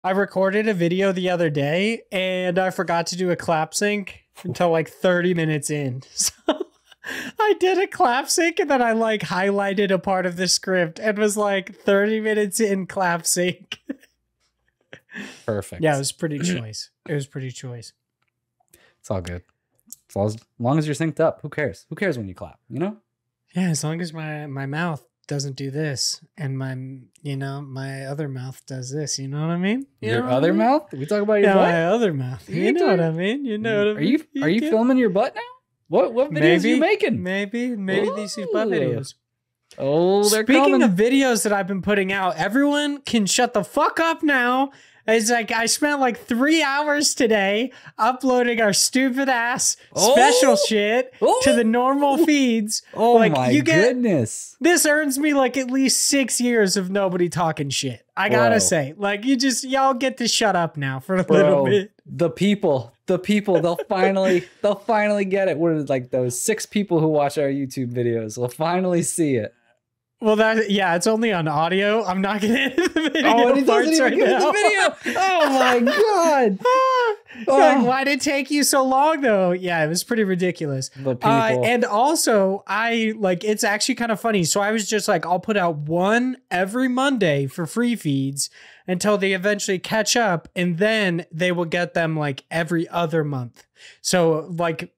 I recorded a video the other day and I forgot to do a clap sync until like 30 minutes in. So I did a clap sync and then I like highlighted a part of the script and was like 30 minutes in clap sync. Perfect. Yeah, it was pretty choice. It was pretty choice. It's all good. As long as you're synced up, who cares? Who cares when you clap, you know? Yeah, as long as my mouth doesn't do this and my other mouth does this, you know what I mean? Your other mouth? We talk about your butt? My other mouth. You know what I mean? You know what I mean? Are you filming your butt now? What videos are you making? Maybe these butt videos. Oh, they're Speaking coming. of videos that I've been putting out, everyone can shut the fuck up now. It's like I spent like 3 hours today uploading our stupid ass special shit to the normal feeds. Oh like, my goodness. This earns me like at least 6 years of nobody talking shit. I gotta say, like y'all get to shut up now for a little bit. The people, they'll finally get it. What is like those 6 people who watch our YouTube videos will finally see it. Well, it's only on audio. I'm not gonna edit the video. Oh, and it doesn't even get the video. Oh my god! Like, why did it take you so long, though? Yeah, it was pretty ridiculous. The people. And also, it's actually kind of funny. So I was just like, I'll put out one every Monday for free feeds until they eventually catch up, and then they will get them like every other month. So like,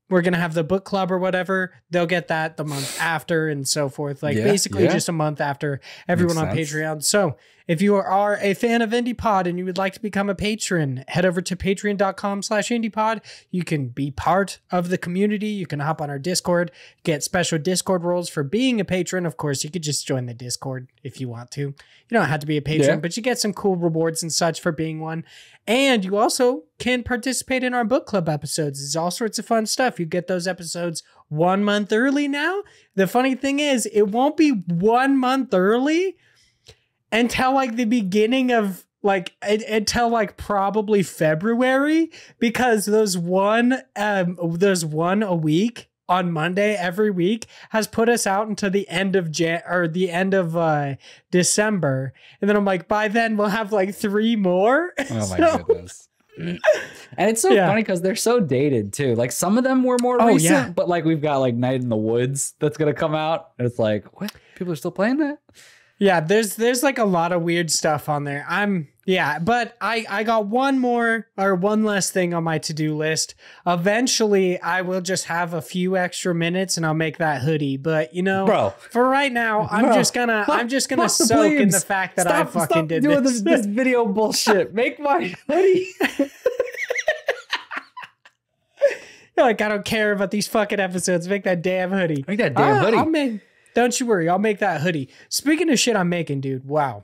we're going to have the book club or whatever. They'll get that the month after and so forth. Like basically just a month after everyone on Patreon. So if you are a fan of IndiePod and you would like to become a patron, head over to patreon.com/IndiePod. You can be part of the community. You can hop on our Discord, get special Discord roles for being a patron. Of course, you could just join the Discord if you want to. You don't have to be a patron, but you get some cool rewards and such for being one. And you also can participate in our book club episodes. There's all sorts of fun stuff. You get those episodes 1 month early now. The funny thing is, it won't be 1 month early until like the beginning of until like probably February, because those one a week on Monday every week has put us out until the end of December. And then I'm like, by then we'll have like 3 more. Oh my goodness. And it's so funny because they're so dated too. Like some of them were more recent, but like we've got like Night in the Woods that's gonna come out. And it's like, what? People are still playing that? Yeah, there's like a lot of weird stuff on there. But I got one less thing on my to-do list. Eventually I will just have a few extra minutes and I'll make that hoodie. But for right now, I'm just gonna soak in the fact that I fucking did this video bullshit. Make my hoodie. Like, I don't care about these fucking episodes. Make that damn hoodie. Make that damn hoodie. Don't you worry, I'll make that hoodie. Speaking of shit I'm making, dude, wow.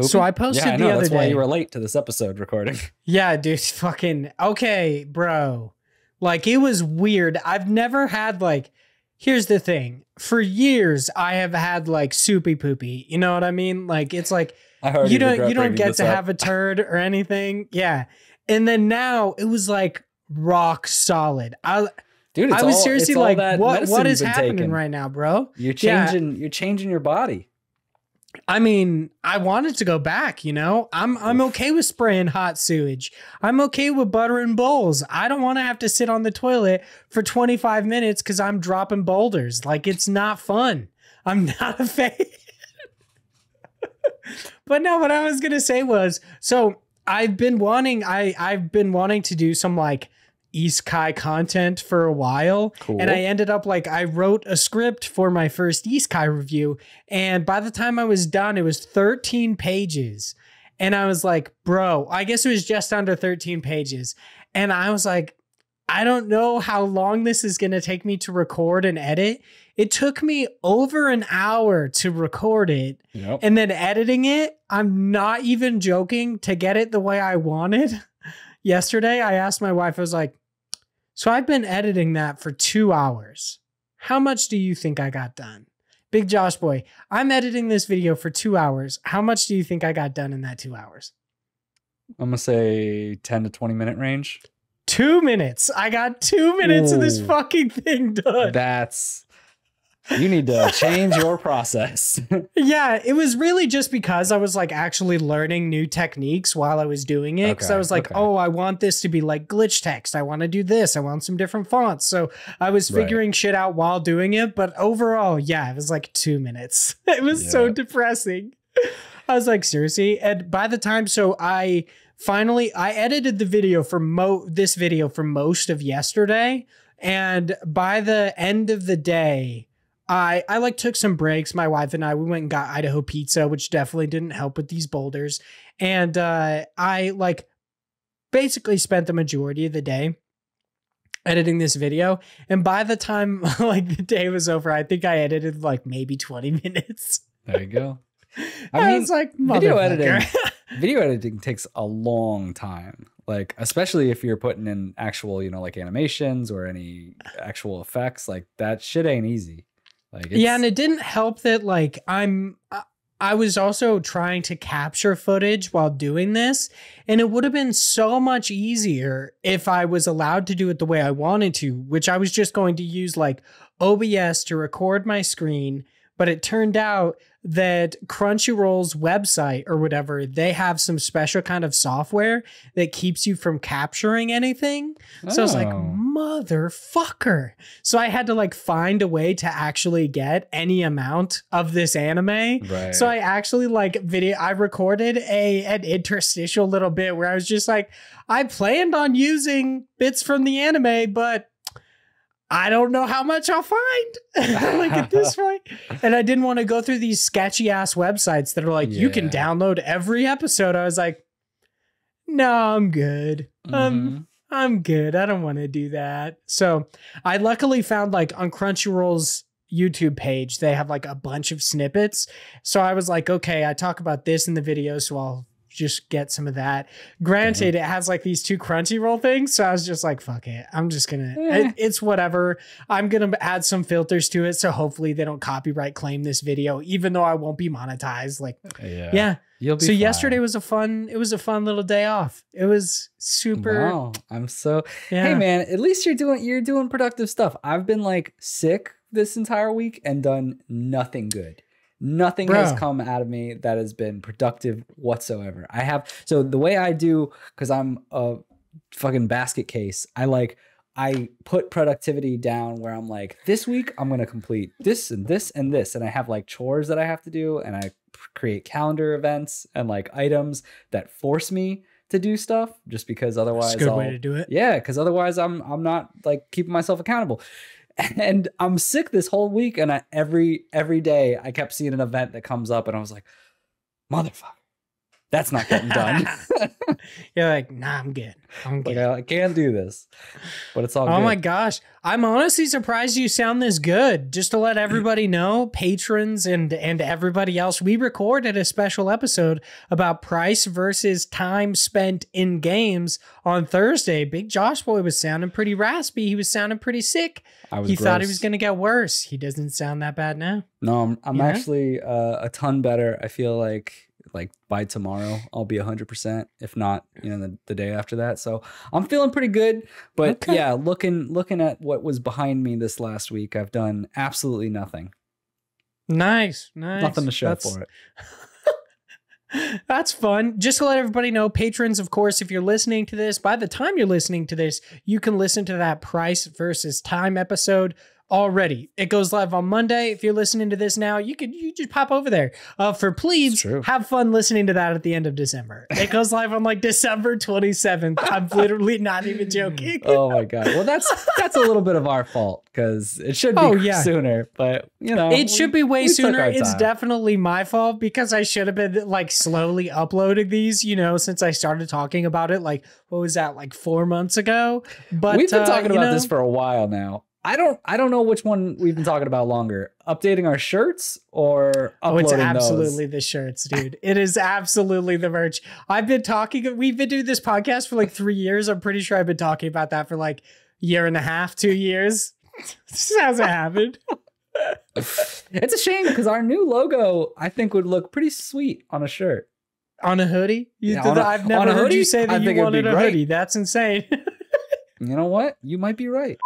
So I posted the other day. That's why you were late to this episode recording. Yeah, dude, fucking, okay, bro. Like, it was weird. I've never had, like, here's the thing. For years, I have had, like, soupy poopy. You know what I mean? Like, it's like, you don't get to have a turd or anything. Yeah. And then now, it was, like, rock solid. Dude, I was seriously like, what is happening right now, bro? You're changing your body. I mean, I wanted to go back, I'm okay with spraying hot sewage. I'm okay with buttering bowls. I don't want to have to sit on the toilet for 25 minutes because I'm dropping boulders. Like, it's not fun. I'm not a fan. But no, what I was going to say was, so I've been wanting to do some like Isekai content for a while. Cool. And I ended up I wrote a script for my first Isekai review. And by the time I was done, it was 13 pages. And I was like, bro, I guess it was just under 13 pages. And I was like, I don't know how long this is going to take me to record and edit. It took me over an hour to record it. Yep. And then editing it, I'm not even joking, to get it the way I wanted. Yesterday, I asked my wife, I was like, so I've been editing that for 2 hours. How much do you think I got done? Big Josh boy, I'm editing this video for 2 hours. How much do you think I got done in that 2 hours? I'm going to say 10 to 20 minute range. 2 minutes. I got 2 minutes of this fucking thing done. You need to change your process. Yeah, it was really just because I was like actually learning new techniques while I was doing it. Because I was like, oh, I want this to be like glitch text. I want to do this. I want some different fonts. So I was figuring shit out while doing it. But overall, yeah, it was like 2 minutes. It was so depressing. I was like, seriously? And by the time, so I edited the video for this video for most of yesterday. And by the end of the day, I like took some breaks. My wife and we went and got Idaho pizza, which definitely didn't help with these boulders. And I like basically spent the majority of the day editing this video. And by the time like the day was over, I think I edited like maybe 20 minutes. There you go. I mean, like, video editing takes a long time. Like, especially if you're putting in actual, you know, like animations or any actual effects, like that shit ain't easy. Like, yeah, and it didn't help that like I was also trying to capture footage while doing this, and it would have been so much easier if I was allowed to do it the way I wanted to, which I was just going to use like OBS to record my screen. But it turned out that Crunchyroll's website or whatever, they have some special kind of software that keeps you from capturing anything. So I was like, motherfucker. So I had to like find a way to actually get any amount of this anime. Right. So I actually I recorded an interstitial little bit where I was just like, I planned on using bits from the anime, but I don't know how much I'll find like at this point. And I didn't want to go through these sketchy ass websites that are like, you can download every episode. I was like, no, I'm good. I'm good. I don't want to do that. So I luckily found like on Crunchyroll's YouTube page, they have like a bunch of snippets. So I was like, okay, I talk about this in the video, so I'll just get some of that. Granted, it has like these 2 Crunchyroll things, so I was just like, fuck it, I'm just gonna it's whatever. I'm gonna add some filters to it, so hopefully they don't copyright claim this video, even though I won't be monetized. Like, you'll be so fine. Yesterday was a fun little day off. It was super. Wow, I'm so hey man, at least you're doing productive stuff. I've been like sick this entire week and done nothing good. Nothing has come out of me that has been productive whatsoever. So the way I do, because I'm a fucking basket case, I put productivity down where I'm like, this week I'm going to complete this and this and this. And I have like chores that I have to do, and I create calendar events and like items that force me to do stuff, just because otherwise that's a good way to do it. Yeah, because otherwise I'm not like keeping myself accountable. And I'm sick this whole week, and every day I kept seeing an event that comes up, and I was like, motherfucker, that's not getting done. You're like, nah, I'm good. Like, I can't do this, but it's all good. Oh my gosh. I'm honestly surprised you sound this good. Just to let everybody know, patrons and everybody else, we recorded a special episode about price versus time spent in games on Thursday. Big Josh boy was sounding pretty raspy. He was sounding pretty sick. He thought he was going to get worse. He doesn't sound that bad now. No, I'm actually a ton better. I feel like by tomorrow I'll be 100%, if not, you know, the day after that. So I'm feeling pretty good. But yeah, looking at what was behind me this last week, I've done absolutely nothing. Nice. Nothing to show for it. That's fun. Just to let everybody know, patrons, of course, if you're listening to this, by the time you're listening to this, you can listen to that price versus time episode already. It goes live on Monday. If you're listening to this now, you just pop over there. For plebes, have fun listening to that at the end of December. It goes live on like December 27th. I'm literally not even joking. Oh my god. Well, that's a little bit of our fault, because it should be sooner, but you know, it should be way sooner. It's definitely my fault, because I should have been like slowly uploading these, you know, since I started talking about it. Like, what was that, like 4 months ago? But we've been talking about this for a while now. I don't know which one we've been talking about longer. Updating our shirts or uploading those? It's absolutely the shirts, dude. It is absolutely the merch. We've been doing this podcast for like 3 years. I'm pretty sure I've been talking about that for like 1.5 2 years. This hasn't happened. It's a shame, because our new logo, I think, would look pretty sweet on a shirt. On a hoodie? I've never heard you say that you wanted a hoodie. That's insane. You know what? You might be right.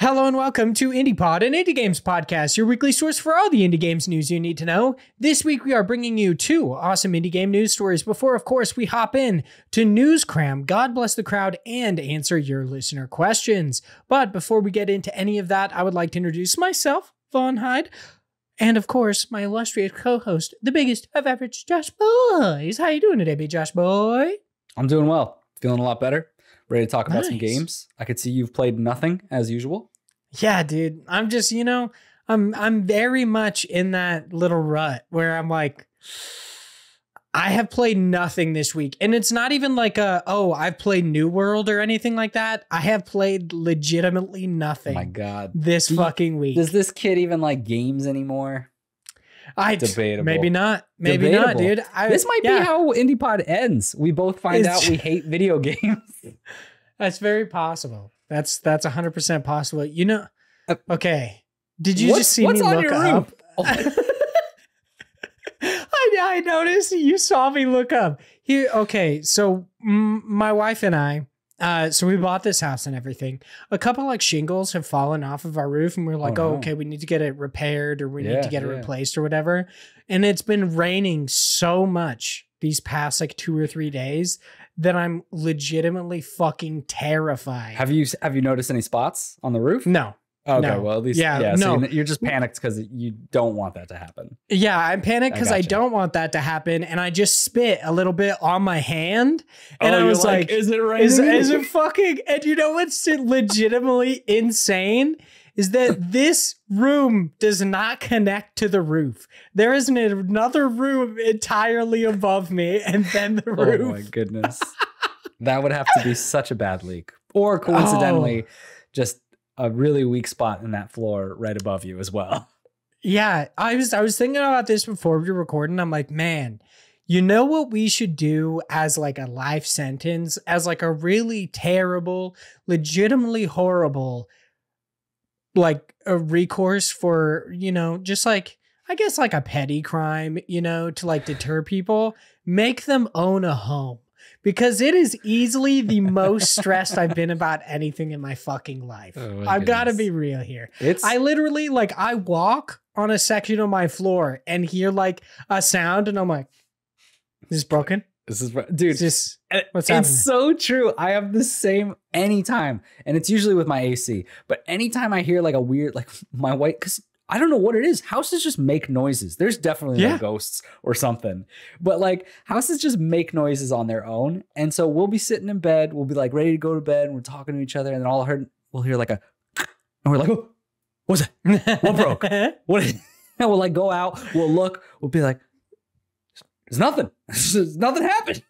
Hello and welcome to IndiePod, an indie games podcast, your weekly source for all the indie games news you need to know. This week we are bringing you 2 awesome indie game news stories before, of course, we hop in to News Cram, God Bless the Crowd, and answer your listener questions. But before we get into any of that, I would like to introduce myself, Vaughn, and of course, my illustrious co-host, the biggest of average Josh Boys. How you doing today, big Josh Boy? I'm doing well. Feeling a lot better. Ready to talk about some games. I could see you've played nothing as usual. Yeah, dude. I'm just, I'm very much in that little rut where I'm like, I have played nothing this week. And it's not even like I've played New World or anything like that. I have played legitimately nothing. Oh my God. This fucking week. Does this kid even like games anymore? Debatable. Maybe not. Maybe not, dude. This might be how IndiePod ends. We both find out we hate video games. That's very possible. That's 100% possible. Okay. Did you just see me look up? I noticed you saw me look up. Here, okay, so my wife and I, so we bought this house and everything. A couple like shingles have fallen off of our roof and we're like, okay, we need to get it repaired or we need to get it replaced or whatever. And it's been raining so much these past like 2 or 3 days that I'm legitimately fucking terrified. Have you noticed any spots on the roof? No. Okay, no. well, at least, no. So you're just panicked because you don't want that to happen. Yeah, I'm panicked because I don't want that to happen. And I just spit a little bit on my hand. And I was like, is it raining? Is it fucking... And you know what's legitimately insane? Is that this room does not connect to the roof. There is another room entirely above me and then the roof. Oh my goodness. That would have to be such a bad leak. Or coincidentally, just a really weak spot in that floor right above you as well. Yeah, I was thinking about this before we were recording. I'm like, man, you know what we should do as like a life sentence, as like a really terrible, legitimately horrible, like a recourse for, just like, I guess like a petty crime, to like deter people, make them own a home. Because it is easily the most stressed I've been about anything in my fucking life. I've got to be real here. I literally, like, I walk on a section of my floor and hear, like, a sound, and I'm like, is this broken? This is, dude, what's happening? It's so true. I have the same anytime, and it's usually with my AC. But anytime I hear, like, a weird, like, my white, because I don't know what it is. Houses just make noises. There's definitely no ghosts or something. But like houses just make noises on their own. And so we'll be sitting in bed. We'll be like ready to go to bed. And we're talking to each other. And then we'll hear like a, and we're like, oh, what's that? What broke? What? And we'll like go out. We'll look. We'll be like, there's nothing. Nothing happened.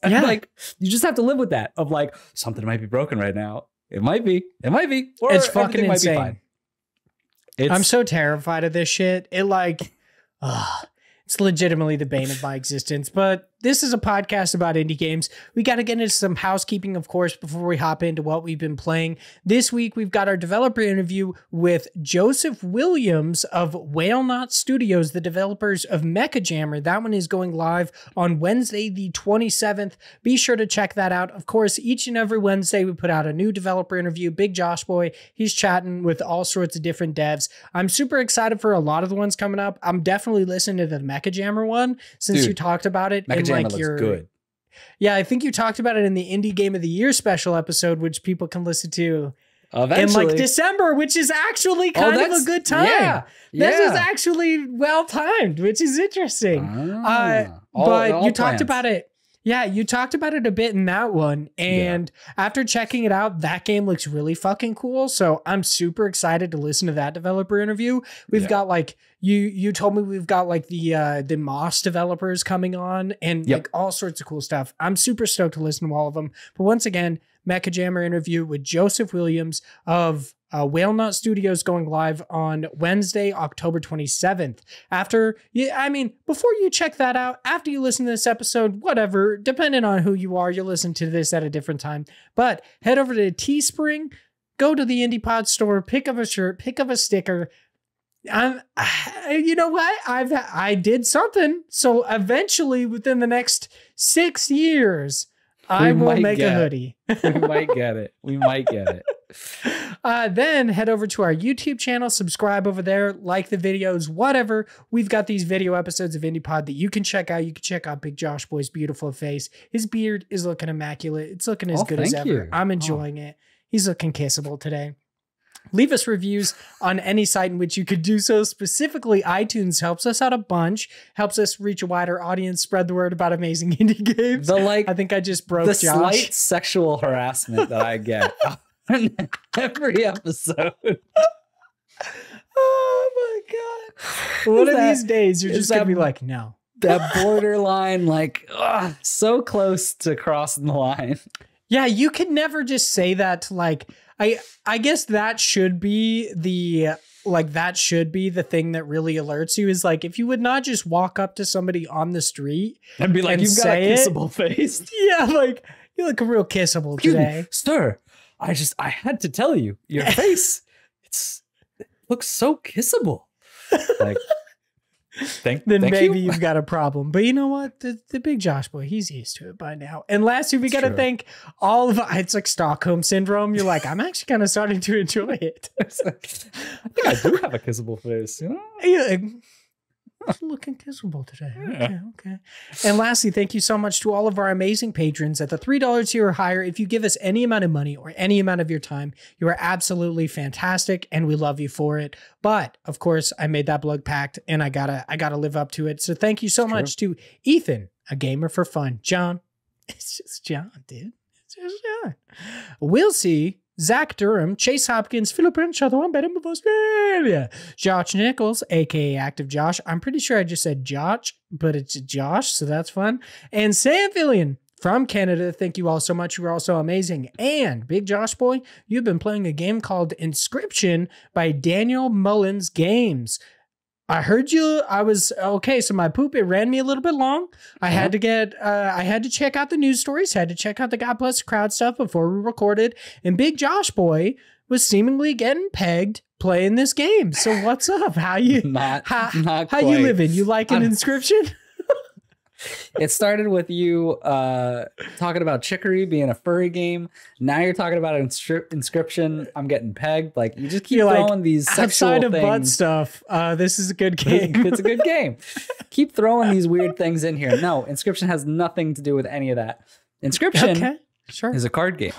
And like, you just have to live with that of like, something might be broken right now. It might be. Or it's fucking insane. Might be fine. I'm so terrified of this shit. It's legitimately the bane of my existence. But this is a podcast about indie games. We got to get into some housekeeping, of course, before we hop into what we've been playing. This week, we've got our developer interview with Joseph Williams of Whale Knot Studios, the developers of Mecha Jammer. That one is going live on Wednesday, the 27th. Be sure to check that out. Of course, each and every Wednesday, we put out a new developer interview. Big Josh Boy, he's chatting with all sorts of different devs. I'm super excited for a lot of the ones coming up. I'm definitely listening to the Mecha Jammer one since you talked about it. Mecha Jammer looks good. Yeah, I think you talked about it in the Indie Game of the Year special episode, which people can listen to eventually. In like December, which is actually kind of a good time. Yeah. This is actually well timed, which is interesting. But you talked about it. Yeah, you talked about it a bit in that one. And after checking it out, that game looks really fucking cool. So I'm super excited to listen to that developer interview. We've got like, you told me we've got like the Moss developers coming on and like all sorts of cool stuff. I'm super stoked to listen to all of them. But once again, Mecha Jammer interview with Joseph Williams of Whale Knot Studios going live on Wednesday, October 27th. Before you check that out, after you listen to this episode, whatever, depending on who you are, you'll listen to this at a different time. But head over to Teespring, go to the IndiePod store, pick up a shirt, pick up a sticker. You know what? I did something. So eventually, within the next 6 years, I will make a hoodie. We might get it. Then head over to our YouTube channel, subscribe over there, like the videos, whatever. We've got these video episodes of IndiePod that you can check out. You can check out Big Josh Boy's beautiful face. His beard is looking immaculate. It's looking as good as ever. I'm enjoying it. He's looking kissable today. Leave us reviews on any site in which you could do so. Specifically, iTunes helps us out a bunch, helps us reach a wider audience, spread the word about amazing indie games. I think I just broke Josh. The slight sexual harassment that I get on every episode. Oh my God. One of these days, you're just going to be like, no. That borderline, like, so close to crossing the line. Yeah, you could never just say that to like, I guess that should be the thing that really alerts you is like, if you would not just walk up to somebody on the street and be like, you've got a kissable face. Yeah, like you look real kissable today. Sir, I had to tell you, your face, it looks so kissable. Like, maybe you've got a problem. But you know what? The Big Josh Boy, he's used to it by now. And lastly, we got to thank all of it's like Stockholm syndrome. You're like, I'm actually kind of starting to enjoy it. I think I do have a kissable face. You know? Yeah, looking kissable today. Yeah. Okay. And lastly, thank you so much to all of our amazing patrons at the $3 tier or higher. If you give us any amount of money or any amount of your time, you are absolutely fantastic and we love you for it. But of course, I made that blood pact and I gotta live up to it. So thank you so much to Ethan, a gamer for fun. John, it's just John, dude. It's just John. We'll see. Zach Durham, Chase Hopkins, Philip Renshaw, I'm betting of Australia, Josh Nichols, aka Active Josh. I'm pretty sure I just said Josh, but it's Josh, so that's fun. And Sam Fillion from Canada. Thank you all so much. You are all so amazing. And Big Josh Boy, you've been playing a game called Inscryption by Daniel Mullins Games. I heard you. I was okay. So my poop, it ran me a little bit long. I had to check out the news stories, had to check out the God Bless the Crowd stuff before we recorded. And Big Josh Boy was seemingly getting pegged playing this game. So what's up? How you how you living? You like an Inscryption? It started with you talking about Chicory being a furry game. Now you're talking about Inscryption. I'm getting pegged. Like, you just keep throwing these sexual outside of things. Butt stuff. This is a good game. It's a good game. Keep throwing these weird things in here. No, Inscryption has nothing to do with any of that. Inscryption is a card game.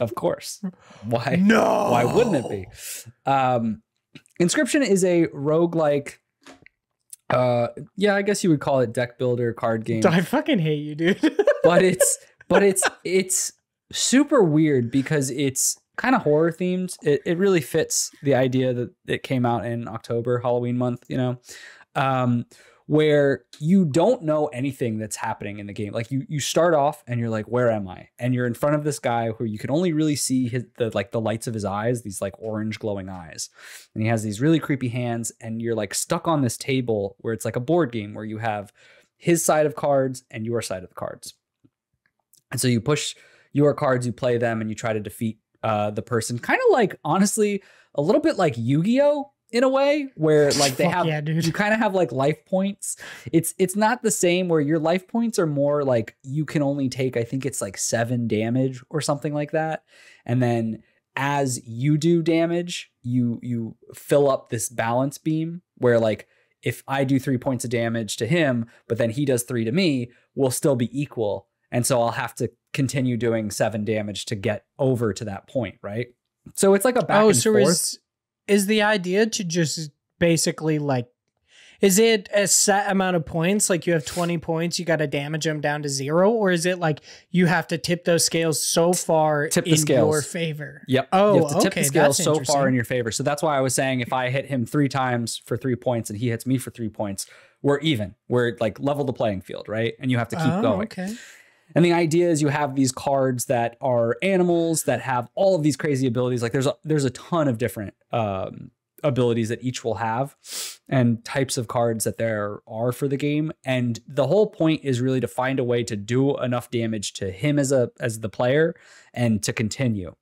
Of course. Why? No. Why wouldn't it be? Inscryption is a roguelike. Yeah, I guess you would call it deck builder card game. I fucking hate you, dude. but it's super weird because it's kind of horror themed. It really fits the idea that it came out in October, Halloween month, you know, where you don't know anything that's happening in the game. Like you start off and you're like, where am I? And you're in front of this guy who you can only really see the lights of his eyes, these like orange glowing eyes. And he has these really creepy hands and you're like stuck on this table where it's like a board game where you have his side of cards and your side of the cards. And so you push your cards, you play them and you try to defeat the person. Kind of like, honestly, a little bit like Yu-Gi-Oh! In a way where like they have, you kind of have like life points. It's not the same where your life points are more like you can only take, I think it's like 7 damage or something like that. And then as you do damage, you fill up this balance beam where like, if I do 3 points of damage to him, but then he does 3 to me, we'll still be equal. And so I'll have to continue doing 7 damage to get over to that point. Right. So it's like a back and forth. Is the idea to just basically like, is it a set amount of points? Like you have 20 points, you got to damage them down to 0? Or is it like you have to tip those scales so far in your favor? Yep. Oh, you have to tip the scales so far in your favor. So that's why I was saying if I hit him 3 times for 3 points and he hits me for 3 points, we're even. We're like level the playing field, right? And you have to keep going. Okay. And the idea is you have these cards that are animals that have all of these crazy abilities. Like there's a ton of different abilities that each will have and types of cards that there are for the game. And the whole point is really to find a way to do enough damage to him as the player and to continue.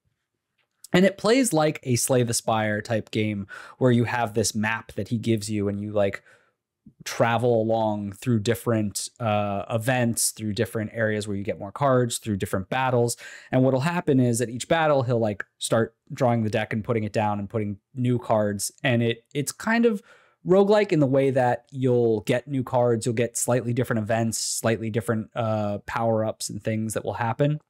And it plays like a Slay the Spire type game where you have this map that he gives you and you like travel along through different events, through different areas where you get more cards, through different battles. And what'll happen is at each battle, he'll like start drawing the deck and putting it down and putting new cards. And it's kind of roguelike in the way that you'll get new cards, you'll get slightly different events, slightly different power-ups and things that will happen.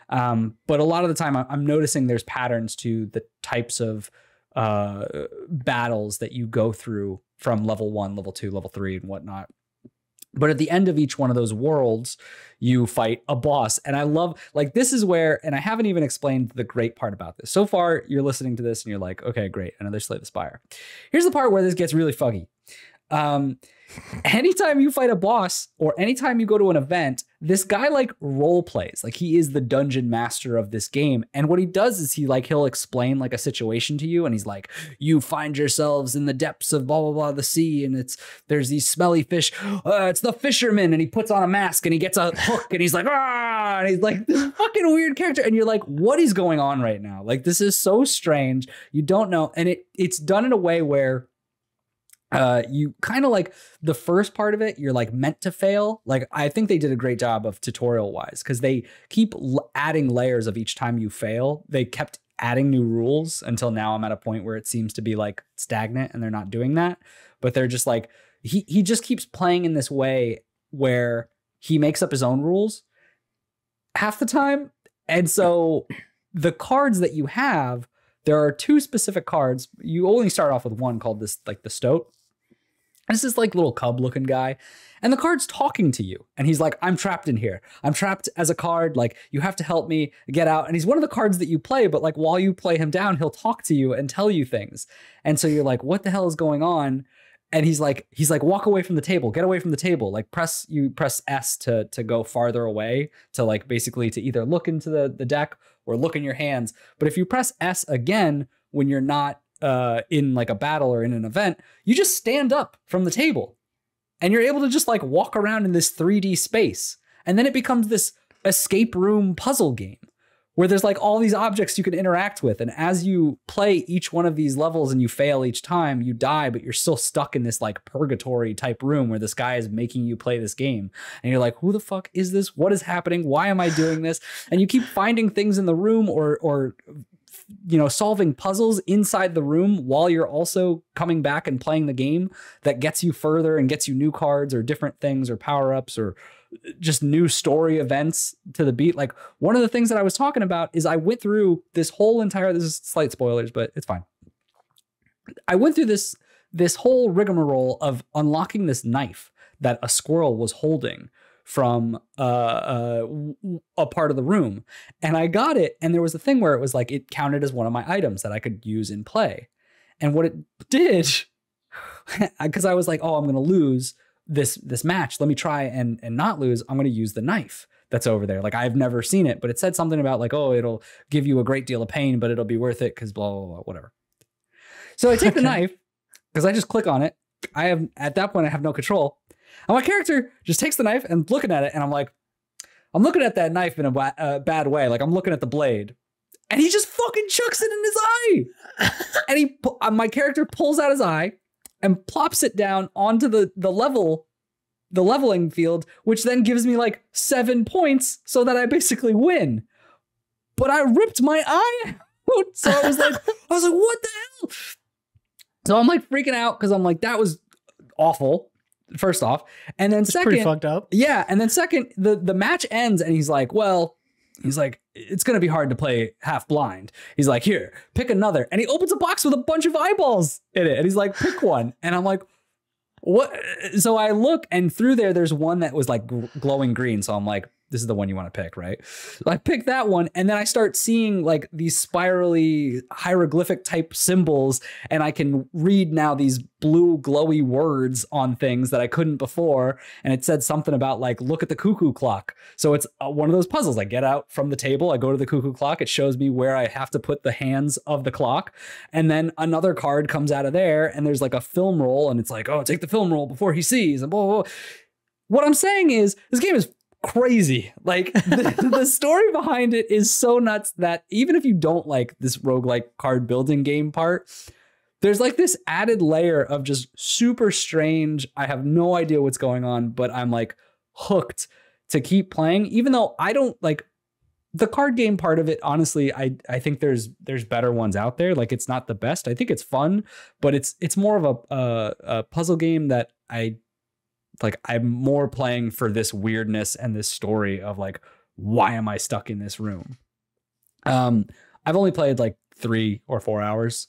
But a lot of the time I'm noticing there's patterns to the types of battles that you go through from level 1, level 2, level 3 and whatnot. But at the end of each one of those worlds, you fight a boss. And I love, like, this is where, and I haven't even explained the great part about this. So far, you're listening to this and you're like, okay, great, another Slay the Spire. Here's the part where this gets really fuggy. Anytime you fight a boss or anytime you go to an event, this guy like role plays like he is the dungeon master of this game. And what he does is he'll explain like a situation to you. And he's like, you find yourselves in the depths of blah, blah, blah, the sea. And there's these smelly fish. It's the fisherman. And he puts on a mask and he gets a hook and he's like, ah, and he's like this fucking weird character. And you're like, what is going on right now? Like, this is so strange. You don't know. And it's done in a way where you kind of like the first part of it, you're like meant to fail. Like, I think they did a great job of tutorial wise because they keep adding layers of each time you fail. They kept adding new rules until now I'm at a point where it seems to be like stagnant and they're not doing that. But they're just like, he just keeps playing in this way where he makes up his own rules half the time. And so the cards that you have, there are 2 specific cards. You only start off with one called this, like the Stoat. This is like little cub looking guy. And the card's talking to you. And he's like, I'm trapped in here. I'm trapped as a card. Like, you have to help me get out. And he's one of the cards that you play. But like, while you play him down, he'll talk to you and tell you things. And so you're like, what the hell is going on? And he's like, walk away from the table, get away from the table. Like press S to go farther away, to like basically to either look into the deck or look in your hands. But if you press S again, when you're not in like a battle or in an event, you just stand up from the table and you're able to just like walk around in this 3D space. And then it becomes this escape room puzzle game where there's like all these objects you can interact with. And as you play each one of these levels and you fail each time, you die, but you're still stuck in this like purgatory type room where this guy is making you play this game. And you're like, who the fuck is this? What is happening? Why am I doing this? And you keep finding things in the room or solving puzzles inside the room while you're also coming back and playing the game that gets you further and gets you new cards or different things or power-ups or just new story events to the beat. Like, one of the things that I was talking about is I went through this whole entire, this is slight spoilers, but it's fine. I went through this whole rigmarole of unlocking this knife that a squirrel was holding from a part of the room. And I got it. And there was a thing where it was like, it counted as one of my items that I could use in play. And what it did, because I was like, oh, I'm going to lose this match. Let me try and not lose. I'm going to use the knife that's over there. Like, I've never seen it, but it said something about like, oh, it'll give you a great deal of pain, but it'll be worth it because blah, blah, blah, whatever. So I take the knife because I just click on it. At that point, I have no control. And my character just takes the knife and looking at it. And I'm like, I'm looking at that knife in a bad way. Like, I'm looking at the blade and he just fucking chucks it in his eye. And my character pulls out his eye and plops it down onto the leveling field, which then gives me like 7 points so that I basically win. But I ripped my eye out. So I was like, what the hell? So I'm like freaking out because I'm like, that was awful. First off, and then second, pretty fucked up. Yeah, and then second, the match ends, and he's like, it's gonna be hard to play half blind. He's like, here, pick another, and he opens a box with a bunch of eyeballs in it, and he's like, pick one, and I'm like, what? So I look, and through there's one that was like glowing green, so I'm like, this is the one you want to pick, right? So I pick that one, and then I start seeing like these spirally hieroglyphic type symbols, and I can read now these blue glowy words on things that I couldn't before. And it said something about like, look at the cuckoo clock. So it's one of those puzzles. I get out from the table, I go to the cuckoo clock, it shows me where I have to put the hands of the clock. And then another card comes out of there, and there's like a film roll, and it's like, oh, take the film roll before he sees, and blah, blah, blah. What I'm saying is, this game is crazy. Like, the story behind it is so nuts that even if you don't like this roguelike card building game part, there's like this added layer of just super strange. I have no idea what's going on, but I'm like hooked to keep playing, even though I don't like the card game part of it. Honestly, I think there's better ones out there. Like it's not the best. I think it's fun, but it's more of a puzzle game that I'm more playing for this weirdness and this story of like, why am I stuck in this room? I've only played like 3 or 4 hours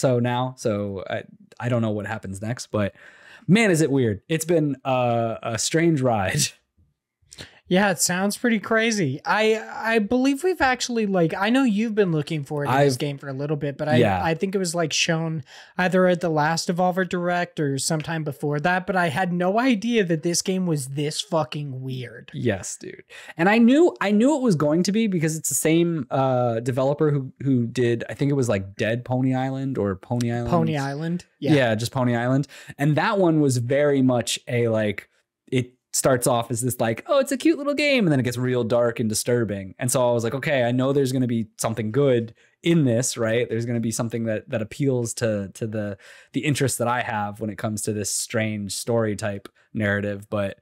now, so I don't know what happens next, but man, is it weird. It's been a strange ride. Yeah, it sounds pretty crazy. I believe we've actually, like, I know you've been looking forward to this game for a little bit, but I think it was like shown either at the last Devolver Direct or sometime before that, but I had no idea that this game was this fucking weird. Yes, dude. And I knew it was going to be because it's the same developer who did, I think it was like Dead Pony Island or Pony Island. Pony Island. Yeah, just Pony Island. And that one was very much a like, it starts off as this like, oh, it's a cute little game, and then it gets real dark and disturbing. And so I was like, okay, I know there's going to be something good in this, right? There's going to be something that appeals to the interest that I have when it comes to this strange story type narrative. But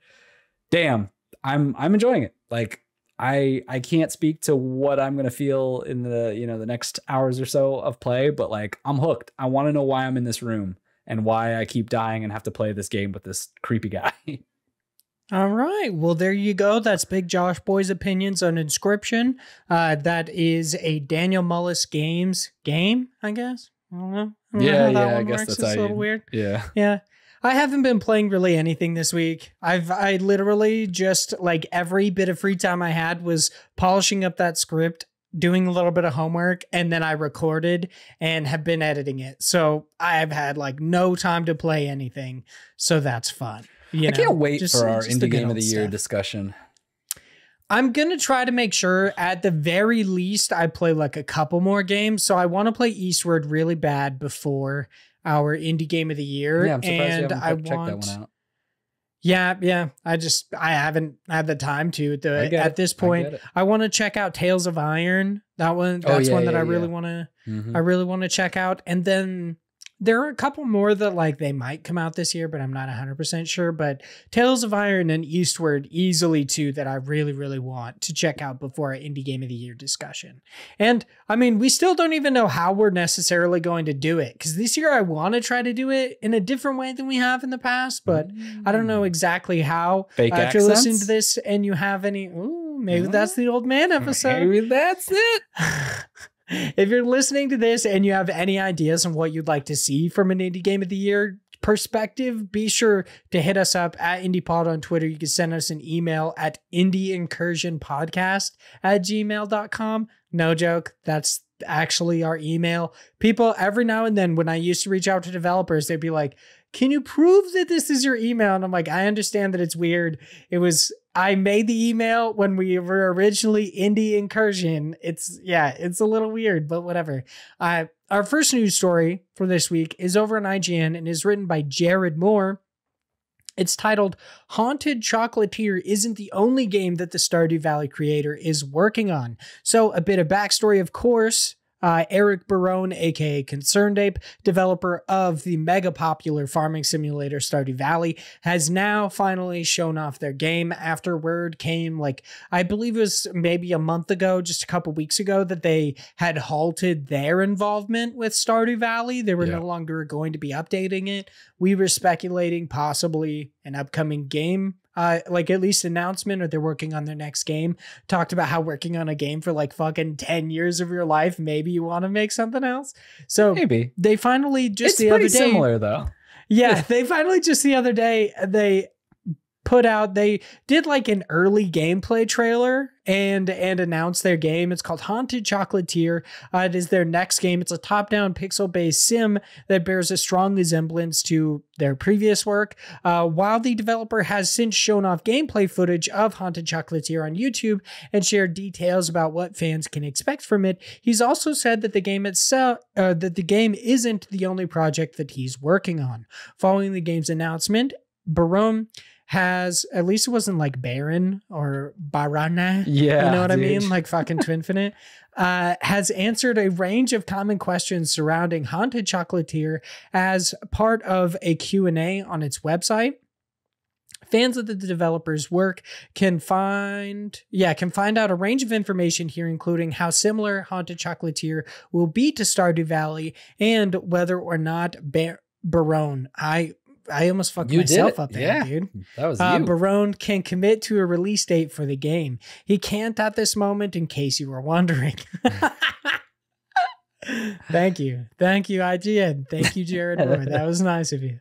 damn, I'm enjoying it. Like I can't speak to what I'm going to feel in the next hours or so of play, but like I'm hooked. I want to know why I'm in this room and why I keep dying and have to play this game with this creepy guy. All right. Well, there you go. That's Big Josh Boy's opinions on Inscryption. That is a Daniel Mullis Games game, I guess. I don't know. I guess that's a little weird. Yeah. Yeah. I haven't been playing really anything this week. I literally just like every bit of free time I had was polishing up that script, doing a little bit of homework, and then I recorded and have been editing it. So I've had like no time to play anything. So that's fun. I can't wait for our Indie Game of the Year discussion. I'm going to try to make sure at the very least I play like a couple more games. So I want to play Eastward really bad before our Indie Game of the Year. Yeah, I'm surprised you haven't checked that one out. Yeah. I haven't had the time to at this point. I want to check out Tales of Iron. That one, that's one that I really want to, I really want to check out. And then there are a couple more that like they might come out this year, but I'm not 100% sure. But Tales of Iron and Eastward easily two that I really, really want to check out before our Indie Game of the Year discussion. And I mean, we still don't even know how we're necessarily going to do it, because this year I want to try to do it in a different way than we have in the past, but I don't know exactly how. If you're listening to this and you have any, maybe that's the old man episode. Maybe that's it. If you're listening to this and you have any ideas on what you'd like to see from an Indie Game of the Year perspective, be sure to hit us up at IndiePod on Twitter. You can send us an email at indieincursionpodcast@gmail.com. No joke. That's actually our email. People, every now and then when I used to reach out to developers, they'd be like, can you prove that this is your email? And I'm like, I understand that it's weird. I made the email when we were originally Indie Incursion. It's a little weird, but whatever. Our first news story for this week is over on IGN and is written by Jared Moore. It's titled, Haunted Chocolatier isn't the only game that the Stardew Valley creator is working on. So a bit of backstory, of course. Eric Barone, aka ConcernedApe, developer of the mega popular farming simulator Stardew Valley, has now finally shown off their game after word came, like, I believe it was maybe a month ago, just a couple weeks ago, that they had halted their involvement with Stardew Valley. They were no longer going to be updating it. We were speculating possibly an upcoming game, like at least announcement, or they're working on their next game. Talked about how working on a game for like fucking 10 years of your life, maybe you want to make something else. So maybe they finally just the other day, similar though. Yeah, they finally just the other day, they did like an early gameplay trailer and announced their game. It's called Haunted Chocolatier. It is their next game. It's a top-down pixel-based sim that bears a strong resemblance to their previous work. While the developer has since shown off gameplay footage of Haunted Chocolatier on YouTube and shared details about what fans can expect from it, he's also said that the game itself, that the game isn't the only project that he's working on. Following the game's announcement, Barone has, at least it wasn't like Baron or Barana. Yeah. You know what I mean? Like fucking Twinfinite. Has answered a range of common questions surrounding Haunted Chocolatier as part of a Q&A on its website. Fans of the developer's work can find out a range of information here, including how similar Haunted Chocolatier will be to Stardew Valley and whether or not Barone. I almost fucked myself up there, dude. That was you. Barone can commit to a release date for the game. He can't at this moment, in case you were wondering. Thank you, IGN. Thank you, Jared Moore. That was nice of you.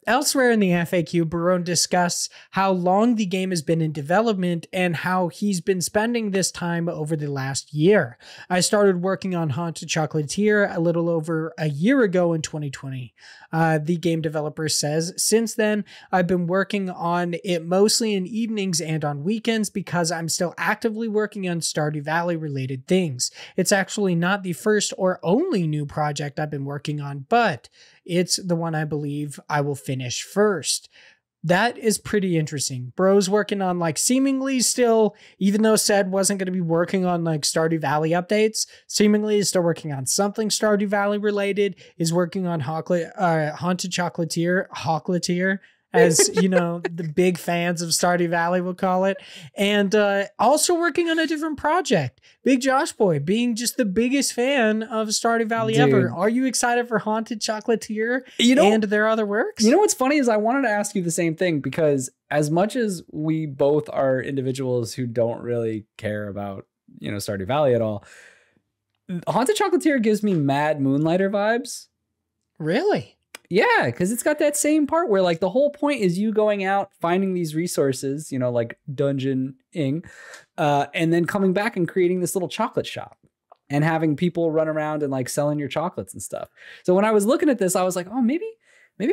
Elsewhere in the FAQ, Barone discussed how long the game has been in development and how he's been spending this time over the last year. I started working on Haunted Chocolatier a little over a year ago in 2020. The game developer says, since then, I've been working on it mostly in evenings and on weekends because I'm still actively working on Stardew Valley related things. It's actually not the first or only new project I've been working on, but it's the one I believe I will finish first. That is pretty interesting. Bro's working on like seemingly still, even though said wasn't going to be working on like Stardew Valley updates, seemingly is still working on something Stardew Valley related, is working on Haunted Chocolatier, as you know, the big fans of Stardew Valley will call it, and also working on a different project. Big Josh Boy being just the biggest fan of Stardew Valley ever. Are you excited for Haunted Chocolatier and their other works? You know what's funny is I wanted to ask you the same thing, because as much as we both are individuals who don't really care about, you know, Stardew Valley at all, Haunted Chocolatier gives me mad Moonlighter vibes. Really? Yeah, because it's got that same part where like the whole point is you going out, finding these resources, you know, like dungeoning, and then coming back and creating this little chocolate shop and having people run around and like selling your chocolates and stuff. So when I was looking at this, I was like, oh, maybe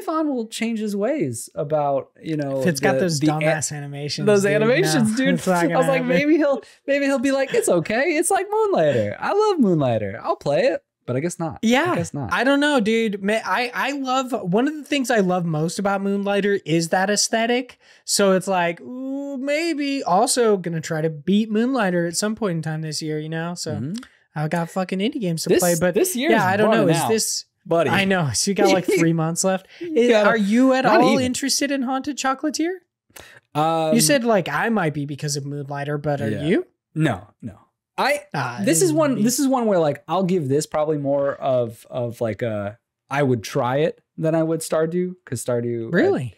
Vaughn will change his ways about, you know, if it's got those dumbass animations. Those animations, dude. I was like, maybe he'll be like, it's okay. It's like Moonlighter. I love Moonlighter. I'll play it. But I guess not. Yeah. I guess not. I don't know, dude. I love, one of the things I love most about Moonlighter is that aesthetic. So it's like, ooh, maybe also going to try to beat Moonlighter at some point in time this year, you know? So I've got fucking indie games to play. But this year, yeah, I don't know. Is this, buddy? I know. So you got like 3 months left. Are you at all interested in Haunted Chocolatier? You said like I might be because of Moonlighter, but are you? No. This is one where like I'll give this probably more of like I would try it than I would Stardew, because Stardew really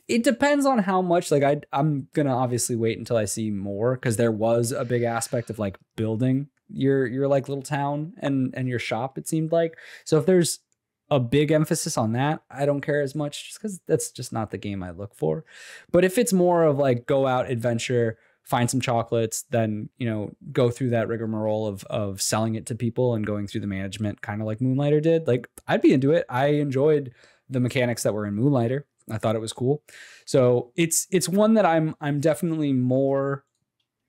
it depends on how much. Like I'm gonna obviously wait until I see more, because there was a big aspect of like building your like little town and your shop, it seemed like. So if there's a big emphasis on that, I don't care as much, just because that's just not the game I look for. But if it's more of like go out, adventure, find some chocolates, then, you know, go through that rigmarole of selling it to people and going through the management, kind of like Moonlighter did, like I'd be into it. I enjoyed the mechanics that were in Moonlighter. I thought it was cool. So it's one that I'm definitely more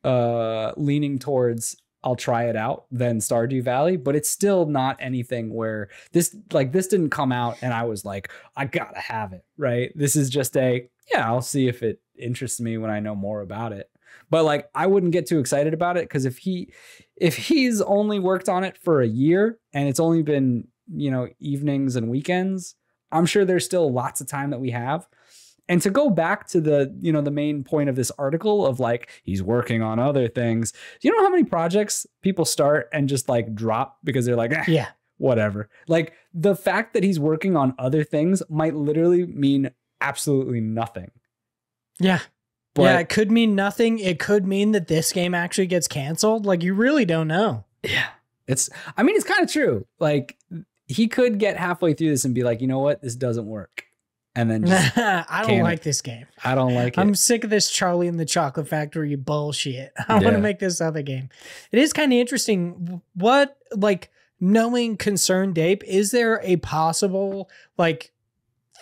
leaning towards I'll try it out than Stardew Valley, but it's still not anything where this didn't come out and I was like, I gotta have it, right? This is just I'll see if it interests me when I know more about it. But like, I wouldn't get too excited about it, because if he's only worked on it for a year and it's only been, you know, evenings and weekends, I'm sure there's still lots of time that we have. And to go back to the, you know, the main point of this article of like, he's working on other things. Do you know how many projects people start and just like drop because they're like, whatever. Like the fact that he's working on other things might literally mean absolutely nothing. Yeah. But it could mean nothing. It could mean that this game actually gets canceled. Like, you really don't know. Yeah. It's kind of true. Like, he could get halfway through this and be like, you know what? This doesn't work. And then just I don't like this game. I don't like it. I'm sick of this Charlie and the Chocolate Factory bullshit. I want to make this other game. It is kind of interesting. What, like, knowing ConcernedApe, is there a possible, like,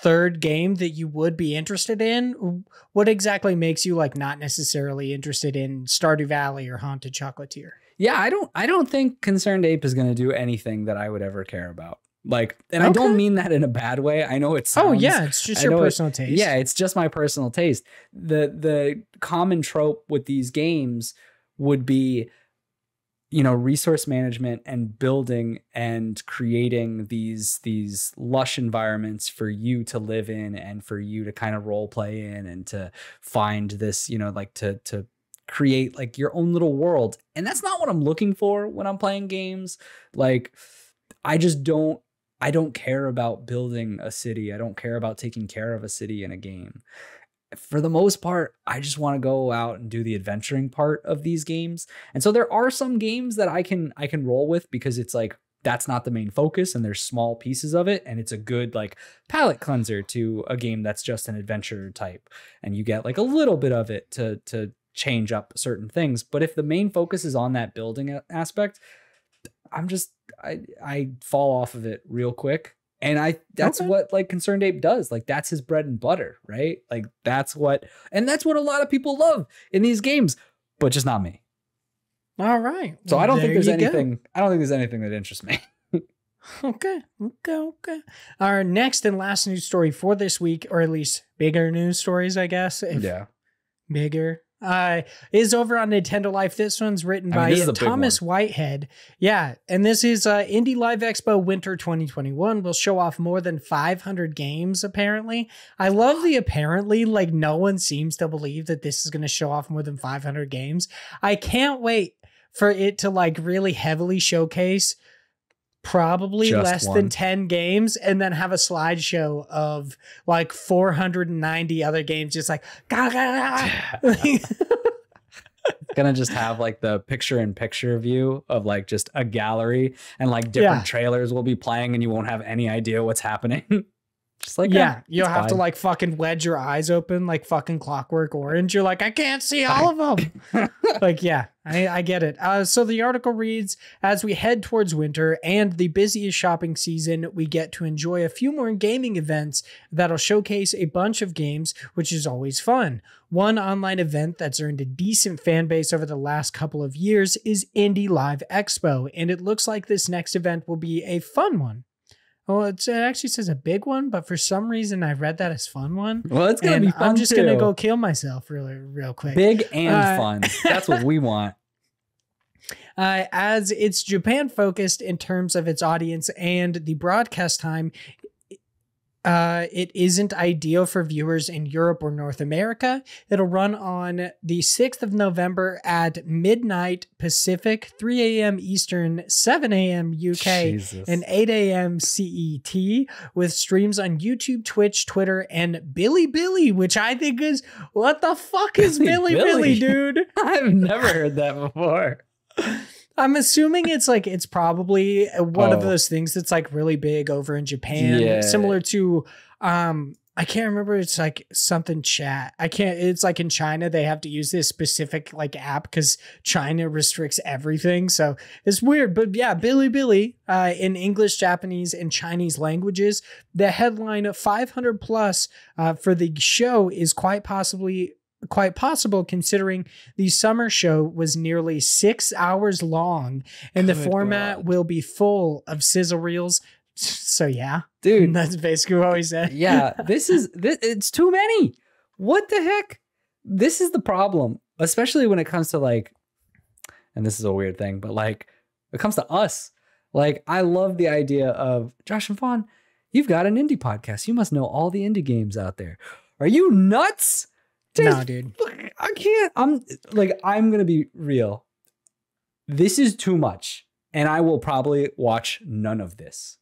third game that you would be interested in? What exactly makes you like not necessarily interested in Stardew Valley or Haunted Chocolatier? Yeah, I don't think ConcernedApe is going to do anything that I would ever care about. Like, and I don't mean that in a bad way. I know it sounds... Oh, yeah. It's just your personal taste. Yeah, it's just my personal taste. The common trope with these games would be, you know, resource management and building and creating these lush environments for you to live in and for you to kind of role play in and to find this, you know, like to create like your own little world. And that's not what I'm looking for when I'm playing games. Like, I don't care about building a city. I don't care about taking care of a city in a game. For the most part, I just want to go out and do the adventuring part of these games. And so there are some games that I can roll with because it's like, that's not the main focus and there's small pieces of it. And it's a good like palate cleanser to a game that's just an adventure type. And you get like a little bit of it to change up certain things. But if the main focus is on that building aspect, I fall off of it real quick. And that's what like ConcernedApe does. Like that's his bread and butter, right? Like that's what a lot of people love in these games, but just not me. All right. So I don't think there's anything that interests me. Okay. Our next and last news story for this week, or at least bigger news stories, I guess. Bigger. Is over on Nintendo Life. This one's written by Thomas Whitehead. Yeah, and this is Indie Live Expo Winter 2021 will show off more than 500 games, apparently. I love the apparently, like no one seems to believe that this is going to show off more than 500 games. I can't wait for it to like really heavily showcase probably just less than 10 games and then have a slideshow of like 490 other games just like gonna just have like the picture-in-picture view of like just a gallery and like different trailers will be playing and you won't have any idea what's happening. Just like, you'll have to like fucking wedge your eyes open like fucking Clockwork Orange. You're like, I can't see all of them. Like, yeah, I get it. So the article reads, as we head towards winter and the busiest shopping season, we get to enjoy a few more gaming events that'll showcase a bunch of games, which is always fun. One online event that's earned a decent fan base over the last couple of years is Indie Live Expo, and it looks like this next event will be a fun one. Well, it actually says a big one, but for some reason I read that as fun one. Well, it's going to be fun. I'm just going to go kill myself real quick. Big and fun. That's what we want. As it's Japan focused in terms of its audience and the broadcast time, it isn't ideal for viewers in Europe or North America. It'll run on the 6th of November at midnight Pacific, 3 a.m. Eastern, 7 a.m. UK, and 8 a.m. CET, with streams on YouTube, Twitch, Twitter, and Bilibili, which I think is, what the fuck is Bilibili, dude? I've never heard that before. I'm assuming it's probably one of those things that's like really big over in Japan, similar to, I can't remember. It's like something chat. It's like in China, they have to use this specific like app because China restricts everything. So it's weird, but yeah, Bilibili, in English, Japanese, and Chinese languages. The headline of 500 plus, for the show is quite possible considering the summer show was nearly 6 hours long and the format will be full of sizzle reels. So yeah, dude, that's basically what we said. Yeah, it's too many. What the heck? This is the problem, especially when it comes to like, and this is a weird thing, but like it comes to us. Like, I love the idea of Josh and Vaughn, you've got an indie podcast. You must know all the indie games out there. Are you nuts? No, dude. I can't. I'm going to be real. This is too much. And I will probably watch none of this.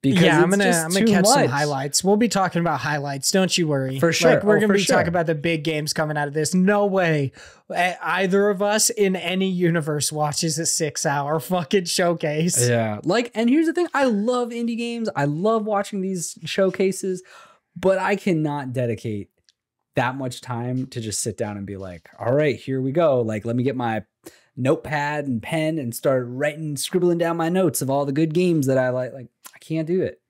Because I'm gonna catch some highlights. We'll be talking about highlights. Don't you worry. For sure. Like, we're going to be talking about the big games coming out of this. No way either of us in any universe watches a 6 hour fucking showcase. Yeah. Like, and here's the thing. I love indie games. I love watching these showcases, but I cannot dedicate that much time to just sit down and be like, all right, here we go. Like, let me get my notepad and pen and start scribbling down my notes of all the good games that I like. Like, I can't do it.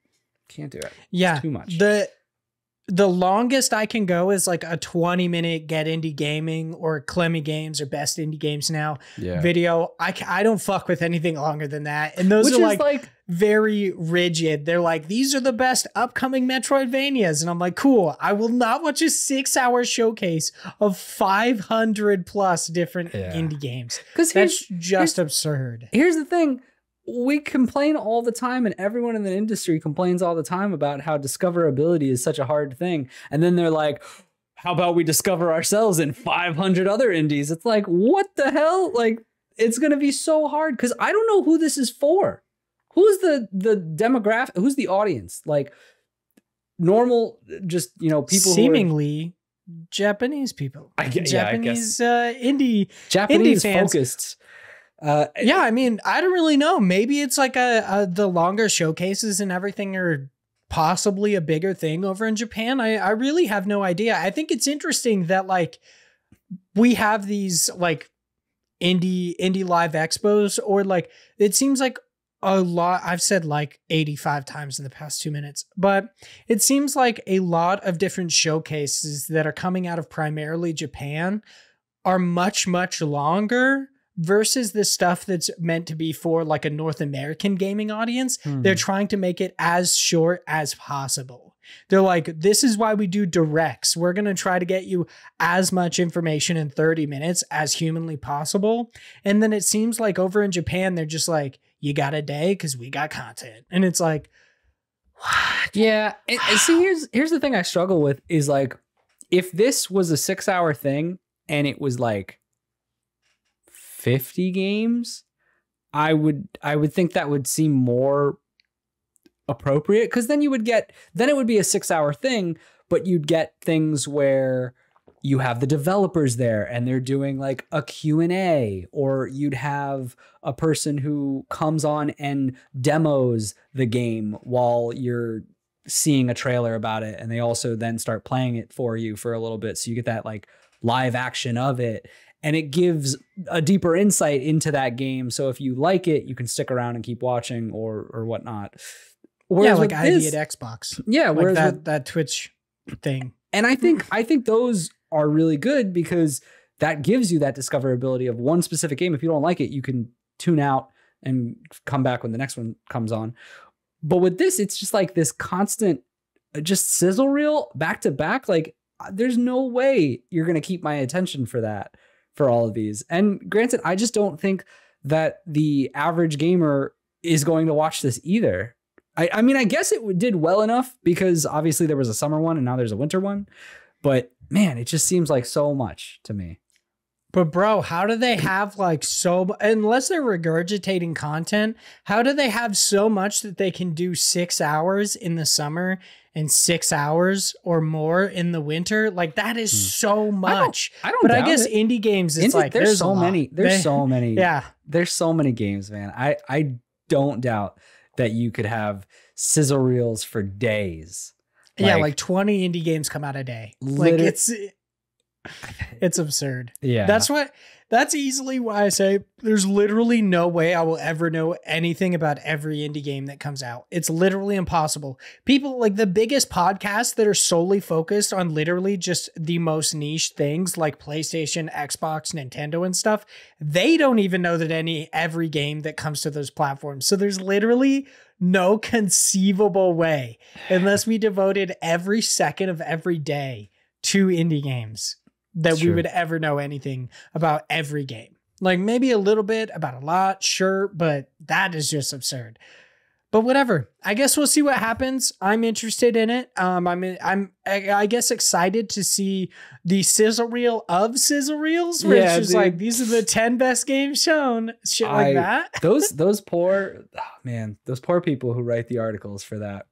Can't do it. Yeah. It's too much. the longest I can go is like a 20-minute Get Indie Gaming or Clemmy Games or Best Indie Games Now video. I don't fuck with anything longer than that. And those are like very rigid. They're like, these are the best upcoming Metroidvanias. And I'm like, cool. I will not watch a 6-hour showcase of 500 plus different indie games. Because that's just absurd. Here's the thing. We complain all the time, and everyone in the industry complains all the time about how discoverability is such a hard thing. And then they're like, how about we discover ourselves in 500 other indies? It's like, what the hell? Like, it's going to be so hard because I don't know who this is for. Who's the demographic? Who's the audience? Like, normal, just, you know, people seemingly Japanese people. Japanese indie focused. Yeah, I mean, I don't really know. Maybe it's like the longer showcases and everything are possibly a bigger thing over in Japan. I really have no idea. I think it's interesting that like we have these like indie live expos, or like it seems like a lot. I've said like 85 times in the past 2 minutes, but it seems like a lot of different showcases that are coming out of primarily Japan are much, much longer versus the stuff that's meant to be for like a North American gaming audience. They're trying to make it as short as possible. They're like, this is why we do directs. We're going to try to get you as much information in 30 minutes as humanly possible. And then it seems like over in Japan, they're just like, you got a day because we got content. And it's like, what? Yeah. And see, here's the thing I struggle with is like, if this was a 6-hour thing and it was like 50 games, I would think that would seem more appropriate, because then it would be a 6-hour thing, but you'd get things where you have the developers there and they're doing like a Q&A, or you'd have a person who comes on and demos the game while you're seeing a trailer about it, and they also then start playing it for you for a little bit, so you get that like live action of it. And it gives a deeper insight into that game. So if you like it, you can stick around and keep watching or whatnot. Whereas like ID at Xbox. Yeah, like whereas that Twitch thing. And I think those are really good because that gives you that discoverability of one specific game. If you don't like it, you can tune out and come back when the next one comes on. But with this, it's just like this constant, just sizzle reel back to back. Like, there's no way you're going to keep my attention for that. For all of these. And granted, I just don't think that the average gamer is going to watch this either. I mean, I guess it did well enough because obviously there was a summer one and now there's a winter one. But man, it just seems like so much to me. But bro, how do they have like unless they're regurgitating content, how do they have so much that they can do 6 hours in the summer and 6 hours or more in the winter? Like that is so much. I guess indie games, it's like there's so many. There's so many. Yeah. There's so many games, man. I don't doubt that you could have sizzle reels for days. Yeah, like 20 indie games come out a day. Like it's absurd. Yeah. That's easily why I say there's literally no way I will ever know anything about every indie game that comes out. It's literally impossible. People like the biggest podcasts that are solely focused on literally just the most niche things like PlayStation, Xbox, Nintendo and stuff. They don't even know that every game that comes to those platforms. So there's literally no conceivable way unless we devoted every second of every day to indie games that we would ever know anything about every game. Like maybe a little bit about a lot, sure, but that is just absurd. But whatever. I guess we'll see what happens. I'm interested in it. I guess excited to see the sizzle reel of sizzle reels, where it's just like these are the 10 best games shown. Shit like that. those poor people who write the articles for that.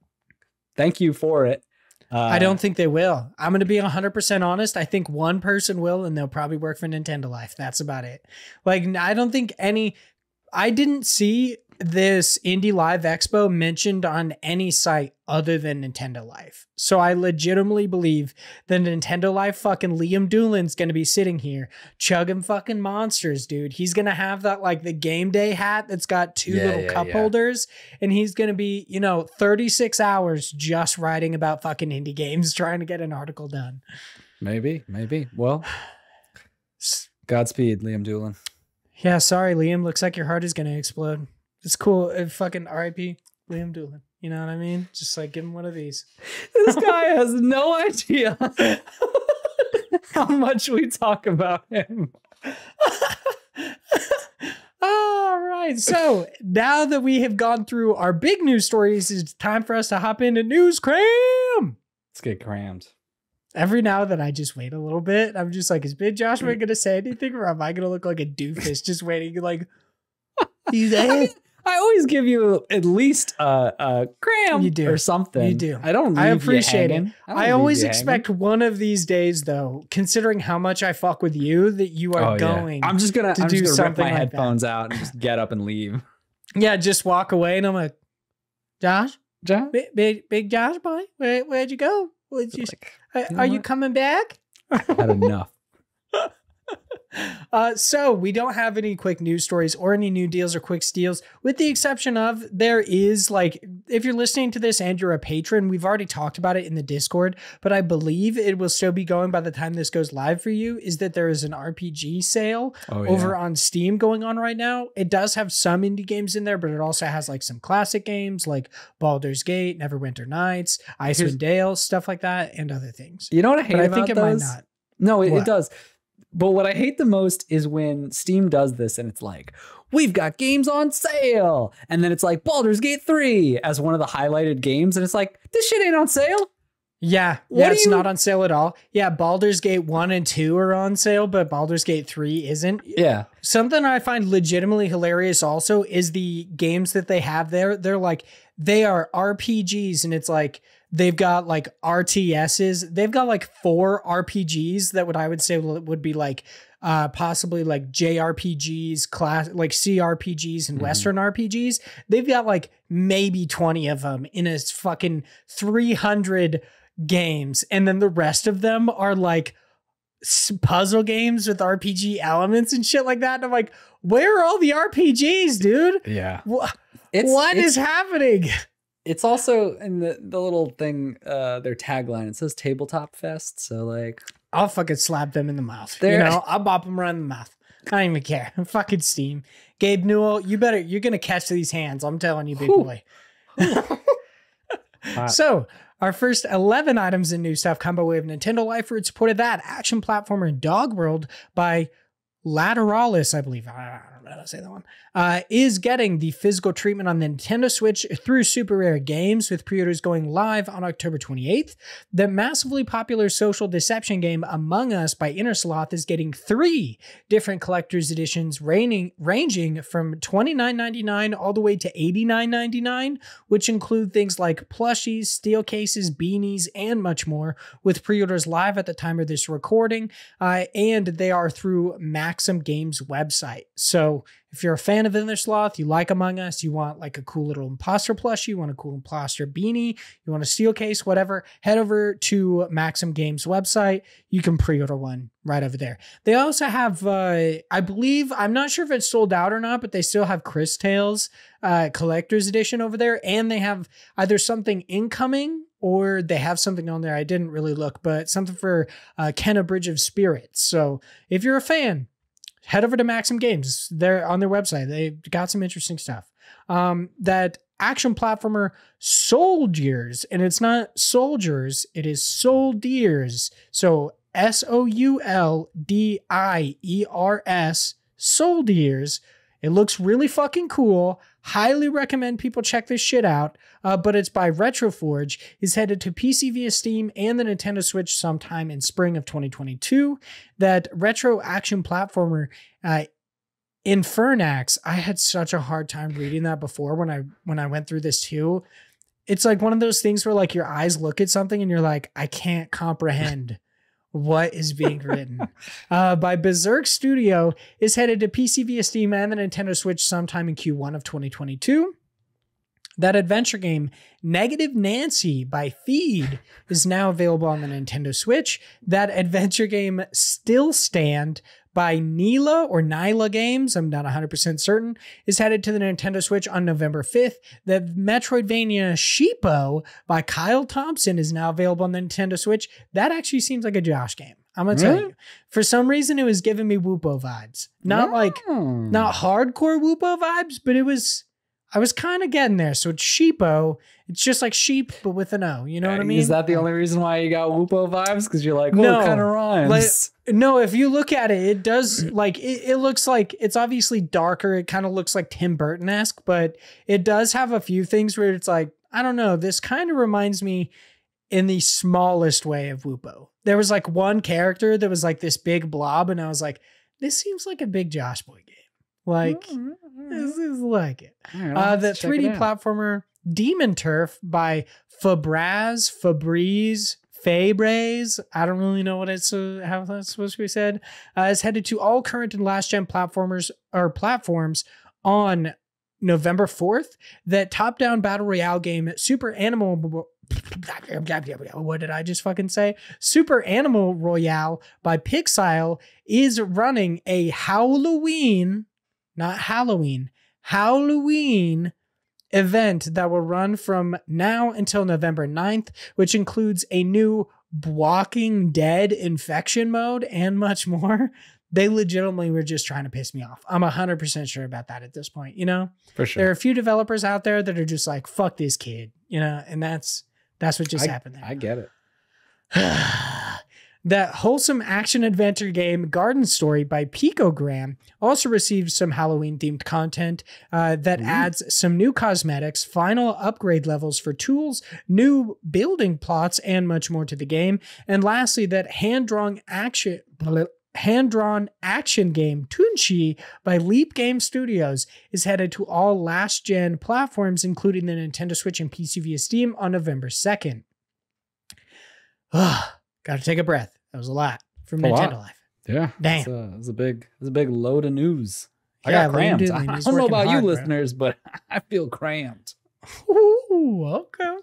Thank you for it. I don't think they will. I'm going to be 100% honest. I think one person will, and they'll probably work for Nintendo Life. That's about it. Like, I don't think I didn't see this Indie Live Expo mentioned on any site other than Nintendo Life. So I legitimately believe that Nintendo Life fucking Liam Doolin's going to be sitting here chugging fucking monsters, dude. He's going to have that like the game day hat that's got two little cup holders. And he's going to be, 36 hours just writing about fucking indie games, trying to get an article done. Maybe. Well, Godspeed, Liam Doolin. Yeah, sorry, Liam. Looks like your heart is going to explode. It's cool. Fucking R.I.P. Liam Doolin. You know what I mean? Just like give him one of these. This guy has no idea how much we talk about him. All right. So now that we have gone through our big news stories, it's time for us to hop into News Cram. Let's get crammed. Every now and then I just wait a little bit. I'm just like, is Big Joshua going to say anything, or am I going to look like a doofus just waiting like, I always give you at least a cram or something. You do. I appreciate it. I always expect one of these days, though, considering how much I fuck with you, that you are going. I'm just gonna rip my headphones out and just get up and leave. Yeah, just walk away, and I'm like, Josh, big Josh boy, where'd you go? Are you coming back? Had enough. So we don't have any quick news stories or any new deals or quick steals, with the exception of there is like, if you're listening to this and you're a patron, we've already talked about it in the Discord, but I believe it will still be going by the time this goes live for you, is that there is an RPG sale over on Steam going on right now. It does have some indie games in there, but it also has like some classic games like Baldur's Gate, Neverwinter Nights, Icewind Dale, stuff like that, and other things. You know what I hate about I think it those? might not. No, it does. But what I hate the most is when Steam does this and it's like, we've got games on sale. And then it's like Baldur's Gate 3 as one of the highlighted games. And it's like, this shit ain't on sale. Yeah. It's not on sale at all. Yeah. Baldur's Gate 1 and 2 are on sale, but Baldur's Gate 3 isn't. Yeah. Something I find legitimately hilarious also is the games that they have there. They are RPGs, and it's like, they've got like RTSs. They've got like 4 RPGs that I would say would be like possibly like JRPGs, like CRPGs and Western RPGs. They've got like maybe 20 of them in a fucking 300 games. And then the rest of them are like puzzle games with RPG elements and shit like that. And I'm like, where are all the RPGs, dude? Yeah. What is happening? It's also in the little thing, their tagline, it says Tabletop Fest. So like, I'll fucking slap them in the mouth. I'll bop them around the mouth. I don't even care. I'm fucking Steam. Gabe Newell, you're going to catch these hands. I'm telling you, big boy. So our first 11 items in new stuff come by way of Nintendo Life, where it supported that action platformer in Dog World by Lateralis, I believe. I don't know how to say that one. Is getting the physical treatment on the Nintendo Switch through Super Rare Games, with pre-orders going live on October 28th. The massively popular social deception game Among Us by Innersloth is getting 3 different collector's editions ranging from $29.99 all the way to $89.99, which include things like plushies, steel cases, beanies, and much more, with pre-orders live at the time of this recording, and they are through Maxim Games website. So if you're a fan of Innersloth, you like Among Us, you want like a cool little imposter plushie, you want a cool imposter beanie, you want a steel case, whatever, head over to Maxim Games website. You can pre-order one right over there. They also have, I believe, I'm not sure if it's sold out or not, but they still have Chris Tales collector's edition over there. And they have either something incoming or they have something on there. I didn't really look, but something for Kenna Bridge of Spirits. So if you're a fan, head over to Maxim Games. They're on their website. They've got some interesting stuff. That action platformer Soldiers, and it's not soldiers, it is Soldiers. So SOULDIERS, Soldiers. It looks really fucking cool. Highly recommend people check this shit out. But it's by Retroforge. Is headed to PC via Steam and the Nintendo Switch sometime in spring of 2022. That retro action platformer, Infernax. I had such a hard time reading that before when I went through this too. It's like one of those things where like your eyes look at something and you're like, I can't comprehend what is being written. By Berserk Studio is headed to PC via Steam and the Nintendo Switch sometime in Q1 of 2022. That adventure game, Negative Nancy by Feed, is now available on the Nintendo Switch. That adventure game, Still Stand by Nyla Games, I'm not 100% certain, is headed to the Nintendo Switch on November 5th. The Metroidvania Sheepo by Kyle Thompson is now available on the Nintendo Switch. That actually seems like a Josh game. I'm going to tell you. For some reason, it was giving me Whoopo vibes. Not hardcore Whoopo vibes, but I was kind of getting there. So it's Sheepo. It's just like sheep, but with an O. You know what I mean? Is that the only reason why you got Whoopo vibes? Because you're like, no, it kind of rhymes. No, if you look at it, it does like, it looks like it's obviously darker. It kind of looks like Tim Burton-esque, but it does have a few things where it's like, I don't know, this kind of reminds me in the smallest way of Whoopo. There was like one character that was like this big blob, and I was like, this seems like a big Josh Boy game. Like, this is like it. Right, the 3D platformer Demon Turf by Fabraz, I don't really know what it's how that's supposed to be said. Is headed to all current and last gen platforms on November 4th. That top-down battle royale game Super Animal. What did I just fucking say? Super Animal Royale by Pixile is running a Halloween event that will run from now until November 9th, which includes a new Walking Dead infection mode and much more. They legitimately were just trying to piss me off. I'm 100% sure about that at this point, you know? For sure. There are a few developers out there that are just like, fuck this kid, you know? And that's what just happened there. I get it. That wholesome action-adventure game Garden Story by Picogram also received some Halloween-themed content that adds some new cosmetics, final upgrade levels for tools, new building plots, and much more to the game. And lastly, that hand-drawn action game Tunchi by Leap Game Studios is headed to all last-gen platforms, including the Nintendo Switch and PC via Steam on November 2nd. Gotta take a breath. That was a lot from Nintendo Life. Yeah. Damn. It was a big load of news. I got crammed. I don't know about you listeners, but I feel cramped. Ooh, okay.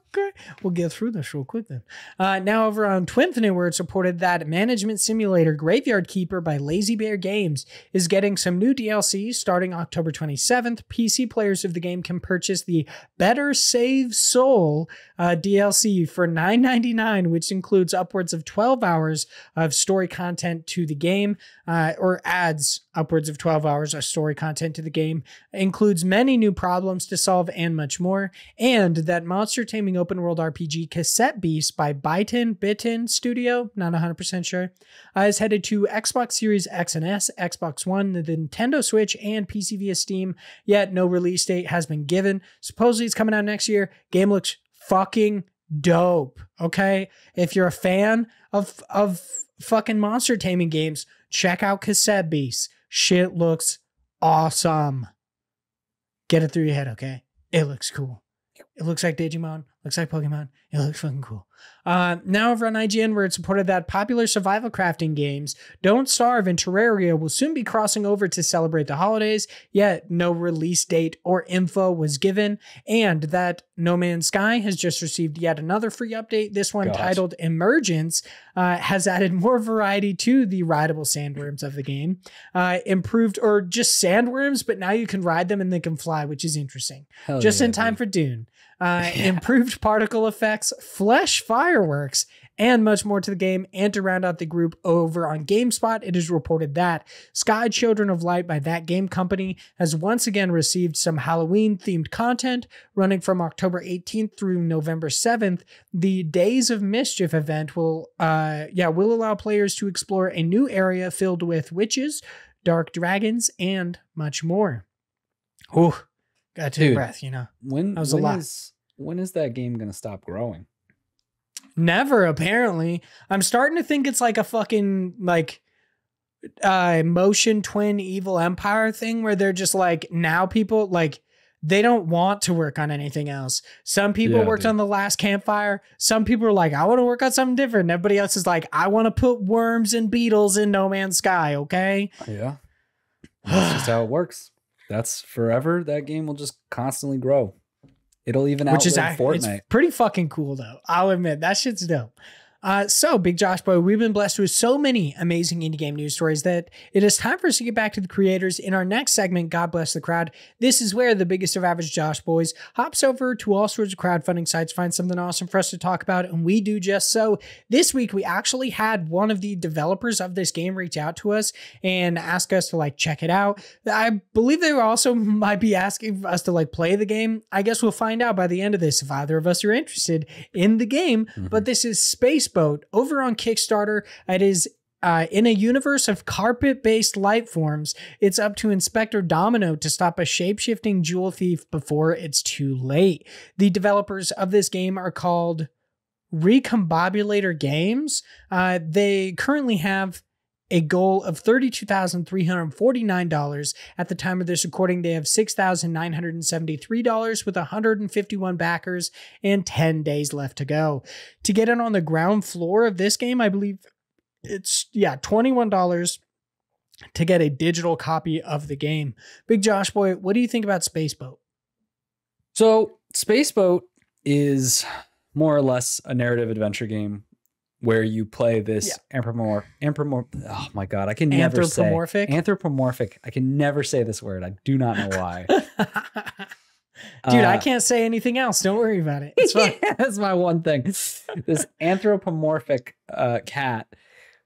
We'll get through this real quick then. Now over on Twinfinite, where it's reported that Management Simulator Graveyard Keeper by Lazy Bear Games is getting some new DLC starting October 27th. PC players of the game can purchase the Better Save Soul DLC for $9.99, which includes upwards of 12 hours of story content to the game, or adds upwards of 12 hours of story content to the game, includes many new problems to solve and much more. And that monster taming open world RPG Cassette Beast by Bitten Studio, not 100% sure, is headed to Xbox Series X and S, Xbox One, the Nintendo Switch, and PC via Steam, yet no release date has been given. Supposedly it's coming out next year. Game looks fucking dope, okay? If you're a fan of fucking monster taming games, check out Cassette Beast. Shit looks awesome. Get it through your head, okay? It looks cool. It looks like Digimon, looks like Pokemon. It looks fucking cool. Now over on IGN, where it's reported that popular survival crafting games Don't Starve and Terraria will soon be crossing over to celebrate the holidays, yet no release date or info was given, and that No Man's Sky has just received yet another free update. This one titled Emergence has added more variety to the rideable sandworms of the game. Improved, or just sandworms, but now you can ride them and they can fly, which is interesting. Just in time for Dune. Improved particle effects, flesh fireworks, and much more to the game. And to round out the group over on GameSpot, it is reported that Sky Children of Light by That Game Company has once again received some Halloween-themed content running from October 18th through November 7th. The Days of Mischief event will allow players to explore a new area filled with witches, dark dragons, and much more. Ooh. Got to take a breath, you know. That was a lot. When is that game going to stop growing? Never, apparently. I'm starting to think it's like a fucking like motion twin Evil Empire thing where they're just like, now people like they don't want to work on anything else. Some people worked on The Last Campfire. Some people are like, I want to work on something different. And everybody else is like, I want to put worms and beetles in No Man's Sky. Okay. Yeah. That's just how it works. That's forever. That game will just constantly grow. It'll even outlive Fortnite. It's pretty fucking cool though. I'll admit that shit's dope. So, Big Josh Boy, we've been blessed with so many amazing indie game news stories that it is time for us to get back to the creators. In our next segment, God Bless the Crowd, this is where the biggest of average Josh Boys hops over to all sorts of crowdfunding sites, finds something awesome for us to talk about, and we do just so. This week, we actually had one of the developers of this game reach out to us and ask us to like check it out. I believe they also might be asking us to like play the game. I guess we'll find out by the end of this if either of us are interested in the game, but this is Space Boat over on Kickstarter. It is in a universe of carpet-based life forms. It's up to Inspector Domino to stop a shape-shifting jewel thief before it's too late. The developers of this game are called Recombobulator Games. They currently have a goal of $32,349. At the time of this recording, they have $6,973 with 151 backers and 10 days left to go. To get in on the ground floor of this game, I believe it's, $21 to get a digital copy of the game. Big Josh Boy, what do you think about Spaceboat? So Spaceboat is more or less a narrative adventure game where you play this oh my God, I can never say anthropomorphic. I can never say this word. I do not know why. Dude, I can't say anything else. Don't worry about it. It's fine. That's my one thing. This anthropomorphic cat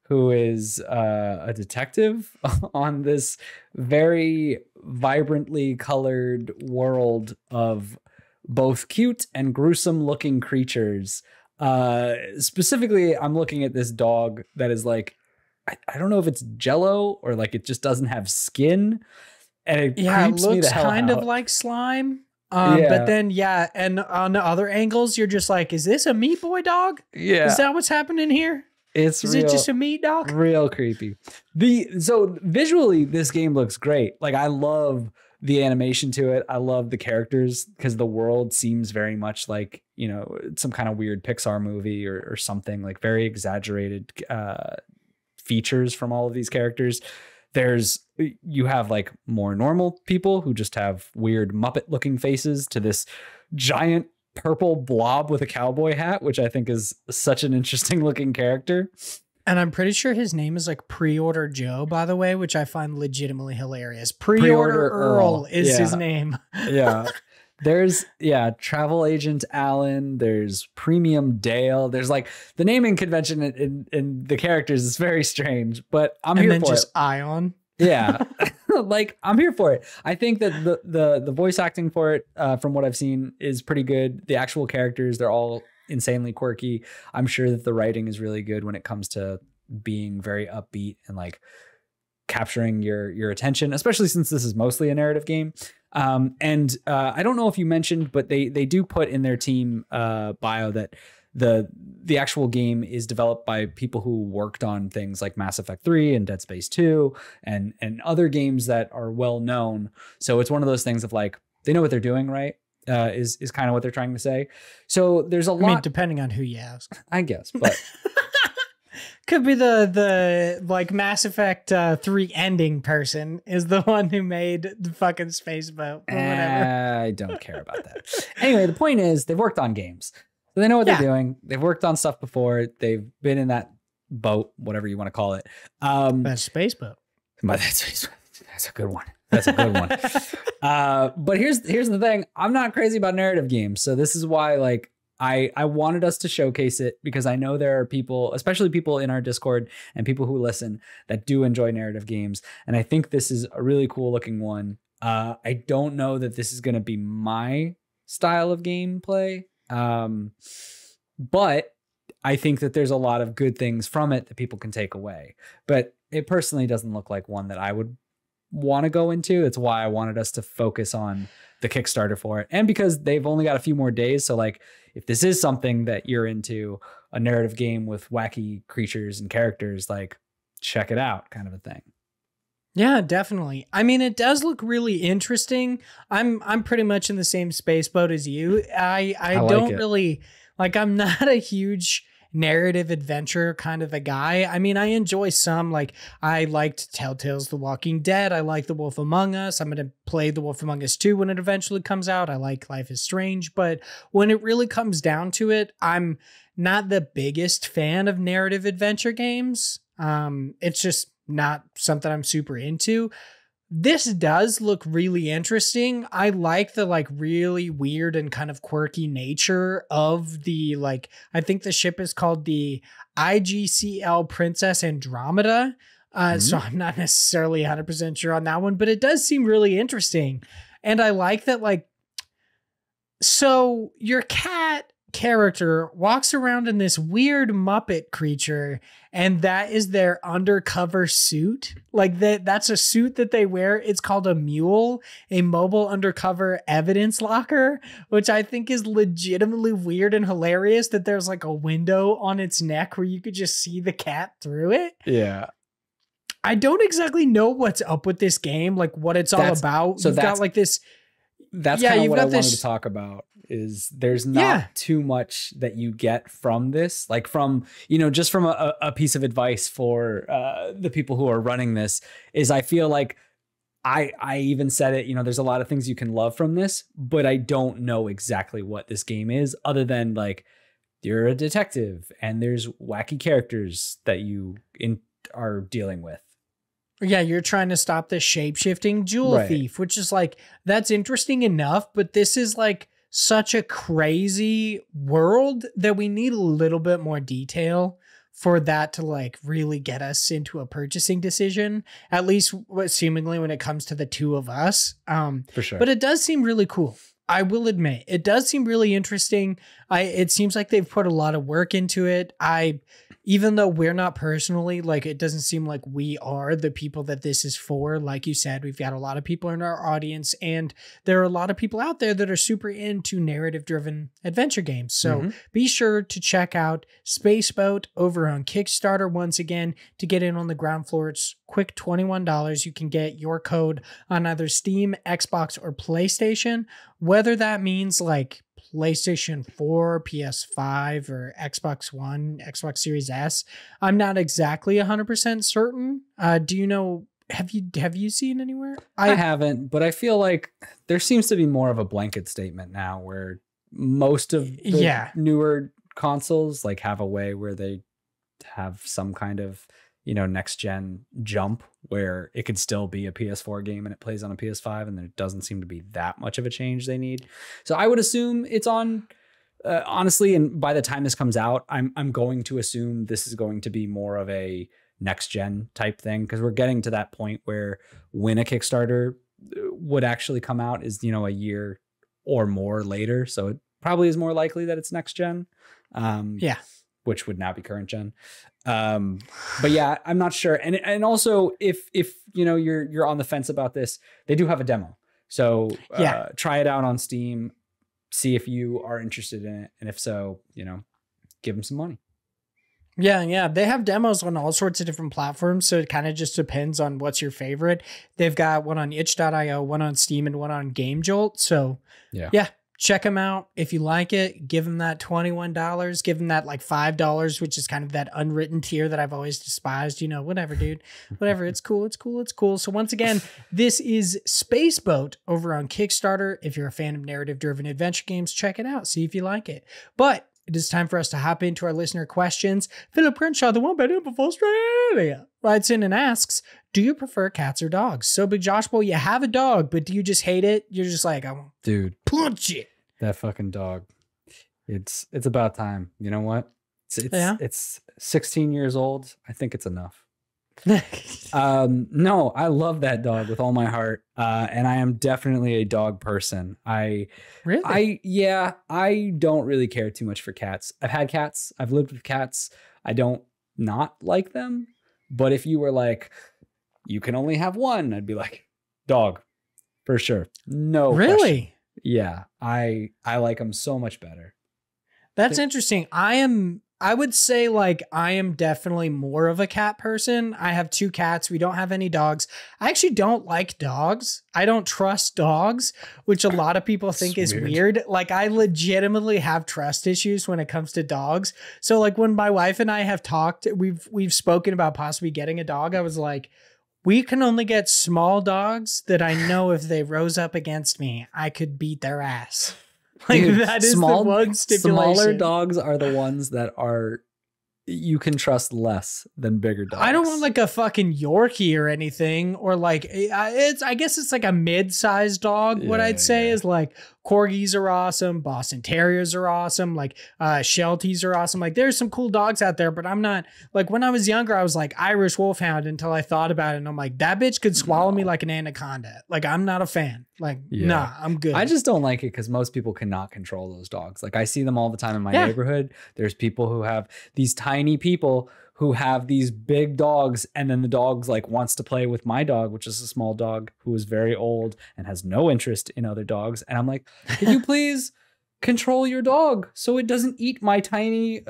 who is a detective on this very vibrantly colored world of both cute and gruesome looking creatures. Specifically, I'm looking at this dog that is like, I don't know if it's Jello or like it just doesn't have skin, and it creeps me the hell out. Kind of like slime. But then and on the other angles, you're just like, is this a meat boy dog? Yeah, is that what's happening here? Is it just a meat dog? Real creepy. So visually, this game looks great. Like I love the animation to it. I love the characters because the world seems very much like, you know, some kind of weird Pixar movie or something, like very exaggerated features from all of these characters. You have like more normal people who just have weird Muppet looking faces to this giant purple blob with a cowboy hat, which I think is such an interesting looking character. And I'm pretty sure his name is like Pre-Order Joe, by the way, which I find legitimately hilarious. Pre-Order Earl is his name. Yeah. There's, Travel Agent Alan. There's Premium Dale. There's like the naming convention in the characters is very strange, but I'm here for it. And then just Ion. Yeah. Like I'm here for it. I think that the voice acting for it, from what I've seen, is pretty good. The actual characters, they're all insanely quirky. I'm sure that the writing is really good when it comes to being very upbeat and like capturing your attention, especially since this is mostly a narrative game. And I don't know if you mentioned, but they do put in their team bio that the actual game is developed by people who worked on things like Mass Effect 3 and Dead Space 2 and other games that are well known. So it's one of those things of like, they know what they're doing, right? Is kind of what they're trying to say. So there's a lot. I mean, depending on who you ask, I guess, but could be the like Mass Effect 3 ending person is the one who made the fucking space boat or whatever. I don't care about that. Anyway, the point is they've worked on games, so they know what they're doing. They've worked on stuff before. They've been in that boat, whatever you want to call it. That space boat. That's a good one. That's a good one. But here's the thing. I'm not crazy about narrative games. So this is why like I wanted us to showcase it, because I know there are people, especially people in our Discord and people who listen, that do enjoy narrative games. And I think this is a really cool looking one. I don't know that this is going to be my style of gameplay. But I think that there's a lot of good things from it that people can take away. But it personally doesn't look like one that I would want to go into. That's why I wanted us to focus on the Kickstarter for it, and because they've only got a few more days. So like if this is something that you're into, a narrative game with wacky creatures and characters, like check it out, kind of a thing. Yeah, definitely. I mean, it does look really interesting. I'm pretty much in the same space boat as you. I don't really like, I'm not a huge narrative adventure kind of a guy. I mean, I enjoy some, like I liked Telltale's The Walking Dead. I like The Wolf Among Us. I'm going to play The Wolf Among Us 2 when it eventually comes out. I like Life is Strange, but when it really comes down to it, I'm not the biggest fan of narrative adventure games. It's just not something I'm super into. This does look really interesting. I like the like really weird and kind of quirky nature of the, like, I think the ship is called the IGCL Princess Andromeda. So I'm not necessarily 100% sure on that one, but it does seem really interesting. And I like that, like, so your cat character walks around in this weird Muppet creature, and that is their undercover suit. Like that's a suit that they wear. It's called a mule, a mobile undercover evidence locker, which I think is legitimately weird and hilarious that there's like a window on its neck where you could just see the cat through it. Yeah. I don't exactly know what's up with this game, like what it's all about. So you've got like this. That's kind of what I wanted to talk about. Is there's not too much that you get from this, like from, just from a piece of advice for the people who are running this is I feel like I even said it, there's a lot of things you can love from this, but I don't know exactly what this game is other than like you're a detective and there's wacky characters that you are dealing with. Yeah, you're trying to stop the shape-shifting jewel thief, which is like, that's interesting enough, but this is like such a crazy world that we need a little bit more detail for that to like really get us into a purchasing decision, at least seemingly when it comes to the two of us. For sure. But it does seem really cool. I will admit, it does seem really interesting. It seems like they've put a lot of work into it. Even though we're not personally, like, it doesn't seem like we are the people that this is for. Like you said, we've got a lot of people in our audience, and there are a lot of people out there that are super into narrative-driven adventure games. So be sure to check out Spaceboat over on Kickstarter once again to get in on the ground floor. It's quick $21. You can get your code on either Steam, Xbox, or PlayStation, whether that means like PlayStation 4, PS5, or Xbox One, Xbox Series S. I'm not exactly 100% certain. Do you know, have you seen anywhere? I haven't, but I feel like there seems to be more of a blanket statement now where most of the newer consoles like have a way where they have some kind of, next gen jump where it could still be a PS4 game and it plays on a PS5, and there doesn't seem to be that much of a change they need. So I would assume it's on, honestly, and by the time this comes out, I'm going to assume this is going to be more of a next gen type thing, because we're getting to that point where when a Kickstarter would actually come out is, a year or more later. So it probably is more likely that it's next gen. Which would now be current gen. But yeah, I'm not sure. And also if you're on the fence about this, they do have a demo. So try it out on Steam, see if you are interested in it. And if so, give them some money. Yeah. They have demos on all sorts of different platforms. So it kind of just depends on what's your favorite. They've got one on itch.io, one on Steam, and one on Game Jolt. So yeah. Check them out. If you like it, give them that $21. Give them that like $5, which is kind of that unwritten tier that I've always despised. Whatever, dude. Whatever. It's cool. It's cool. It's cool. So once again, this is Spaceboat over on Kickstarter. If you're a fan of narrative-driven adventure games, check it out. See if you like it. But it is time for us to hop into our listener questions. Philip Crenshaw, the Wombat Imp of Australia, writes in and asks, do you prefer cats or dogs? So Big Josh, well, you have a dog, but do you just hate it? You're just like, I want to punch it. That fucking dog. It's about time. You know what? It's 16 years old. I think it's enough. No, I love that dog with all my heart. And I am definitely a dog person. I don't really care too much for cats. I've had cats. I've lived with cats. I don't not like them. But if you were like, you can only have one, I'd be like, dog, for sure. No, really? Question. Yeah, I like them so much better. That's interesting. I am I would say like I am definitely more of a cat person. I have 2 cats. We don't have any dogs. I actually don't like dogs. I don't trust dogs, which a lot of people think is weird. Like I legitimately have trust issues when it comes to dogs. So like when my wife and I have talked, we've spoken about possibly getting a dog. I was like, we can only get small dogs that I know if they rose up against me, I could beat their ass. Like dude, that is the one stipulation. Smaller dogs are the ones that are you can trust less than bigger dogs. I don't want like a fucking Yorkie or anything, or like I guess it's like a mid-sized dog. What I'd say is like Corgis are awesome, Boston Terriers are awesome, like Shelties are awesome. Like there's some cool dogs out there, but I'm not like when I was younger, I was like Irish Wolfhound until I thought about it, and I'm like that bitch could swallow me like an anaconda. Like I'm not a fan. Like nah, I'm good. I just don't like it because most people cannot control those dogs. Like I see them all the time in my neighborhood. There's people who have these tiny people who have these big dogs, and then the dog's like wants to play with my dog, which is a small dog who is very old and has no interest in other dogs. And I'm like, can you please control your dog so it doesn't eat my tiny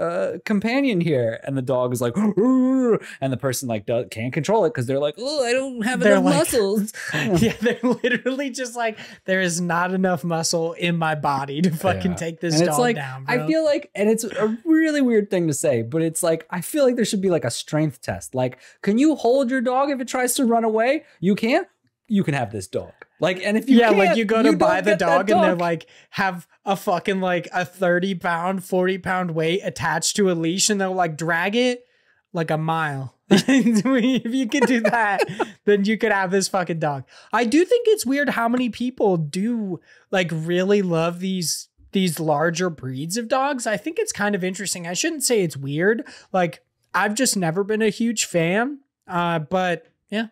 companion here? And the dog is like, "Rrr," and the person like can't control it because they're like, oh, I don't have enough muscles. Yeah, they're literally just like, there is not enough muscle in my body to fucking take this dog like, down, bro. I feel like, and it's a really weird thing to say, but it's like, I feel like there should be like a strength test. Like, can you hold your dog if it tries to run away? You can't. You can have this dog. Like, and if you can't, like you go to buy the dog and they're like have a fucking like a 30-pound, 40-pound weight attached to a leash, and they'll like drag it like a mile. If you can do that, then you could have this fucking dog. I do think it's weird how many people do like really love these larger breeds of dogs. I think it's kind of interesting. I shouldn't say it's weird. Like I've just never been a huge fan. But yeah.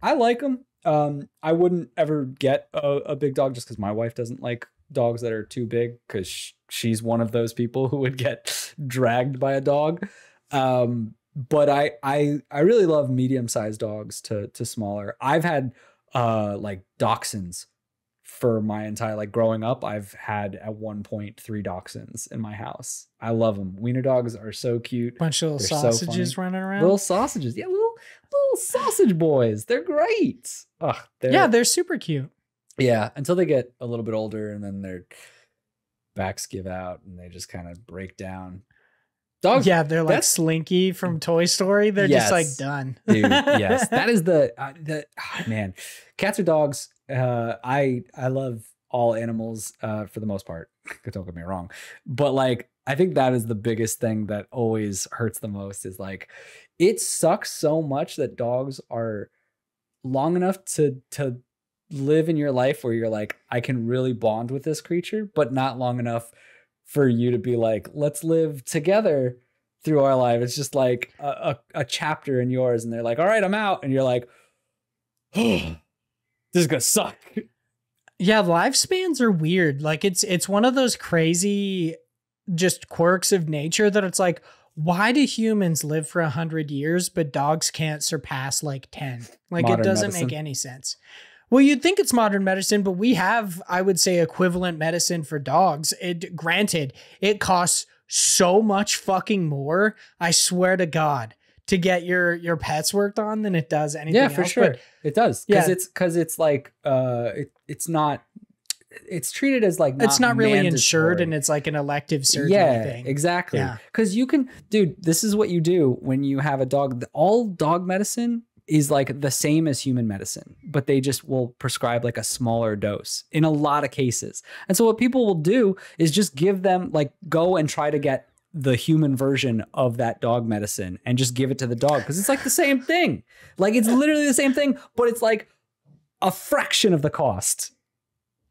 I like them. I wouldn't ever get a big dog just because my wife doesn't like dogs that are too big, because she's one of those people who would get dragged by a dog. But I really love medium-sized dogs to smaller. I've had like dachshunds for my entire, like growing up. I've had at one point 3 dachshunds in my house. I love them. Wiener dogs are so cute. Bunch of little sausages running around. Little sausages. Yeah, little sausage boys. They're great. Ugh, they're super cute. Yeah, until they get a little bit older and then their backs give out and they just kind of break down. Dogs, they're like Slinky from Toy Story. They're just like done. Dude, yes. That is man. Cats or dogs. I love all animals for the most part. Don't get me wrong. But like, I think that is the biggest thing that always hurts the most, is like, it sucks so much that dogs are long enough to live in your life where you're like, I can really bond with this creature, but not long enough for you to be like, let's live together through our life. It's just like a chapter in yours, and they're like, all right, I'm out. And you're like, oh, this is gonna suck. Yeah, lifespans are weird. Like it's one of those crazy just quirks of nature that it's like, why do humans live for 100 years, but dogs can't surpass like 10? Like modern it doesn't make any sense. Well, you'd think it's modern medicine, but we have, I would say, equivalent medicine for dogs. Granted, it costs so much fucking more, I swear to God, to get your pets worked on than it does anything else. Yeah, for sure. But it does. Because it's like, it's treated as like, it's not really insured, and it's like an elective surgery thing. Exactly. Because you can, dude, this is what you do when you have a dog. All dog medicine is like the same as human medicine, but they just will prescribe like a smaller dose in a lot of cases. And so what people will do is just give them, like, go and try to get the human version of that dog medicine and just give it to the dog, because it's like the same thing. Like, it's literally the same thing, but it's like a fraction of the cost.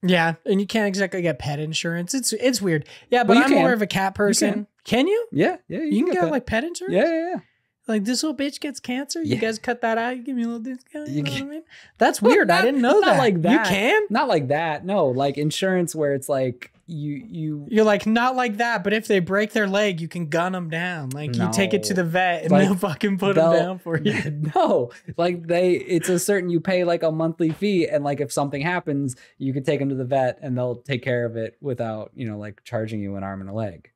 Yeah, and you can't exactly get pet insurance. It's weird. Yeah, but I'm more of a cat person. Can you? Yeah. You can get like pet insurance? Yeah. Like, this little bitch gets cancer. You guys cut that out. You give me a little discount. You know what I mean? That's weird. I didn't know that. Not like that. You can? Not like that. No, like insurance where it's like you're like, not like that. But if they break their leg, you can gun them down. Like, you take it to the vet and they'll fucking put them down for you. No, like it's a certain, you pay like a monthly fee, and like if something happens, you can take them to the vet and they'll take care of it without, like charging you an arm and a leg.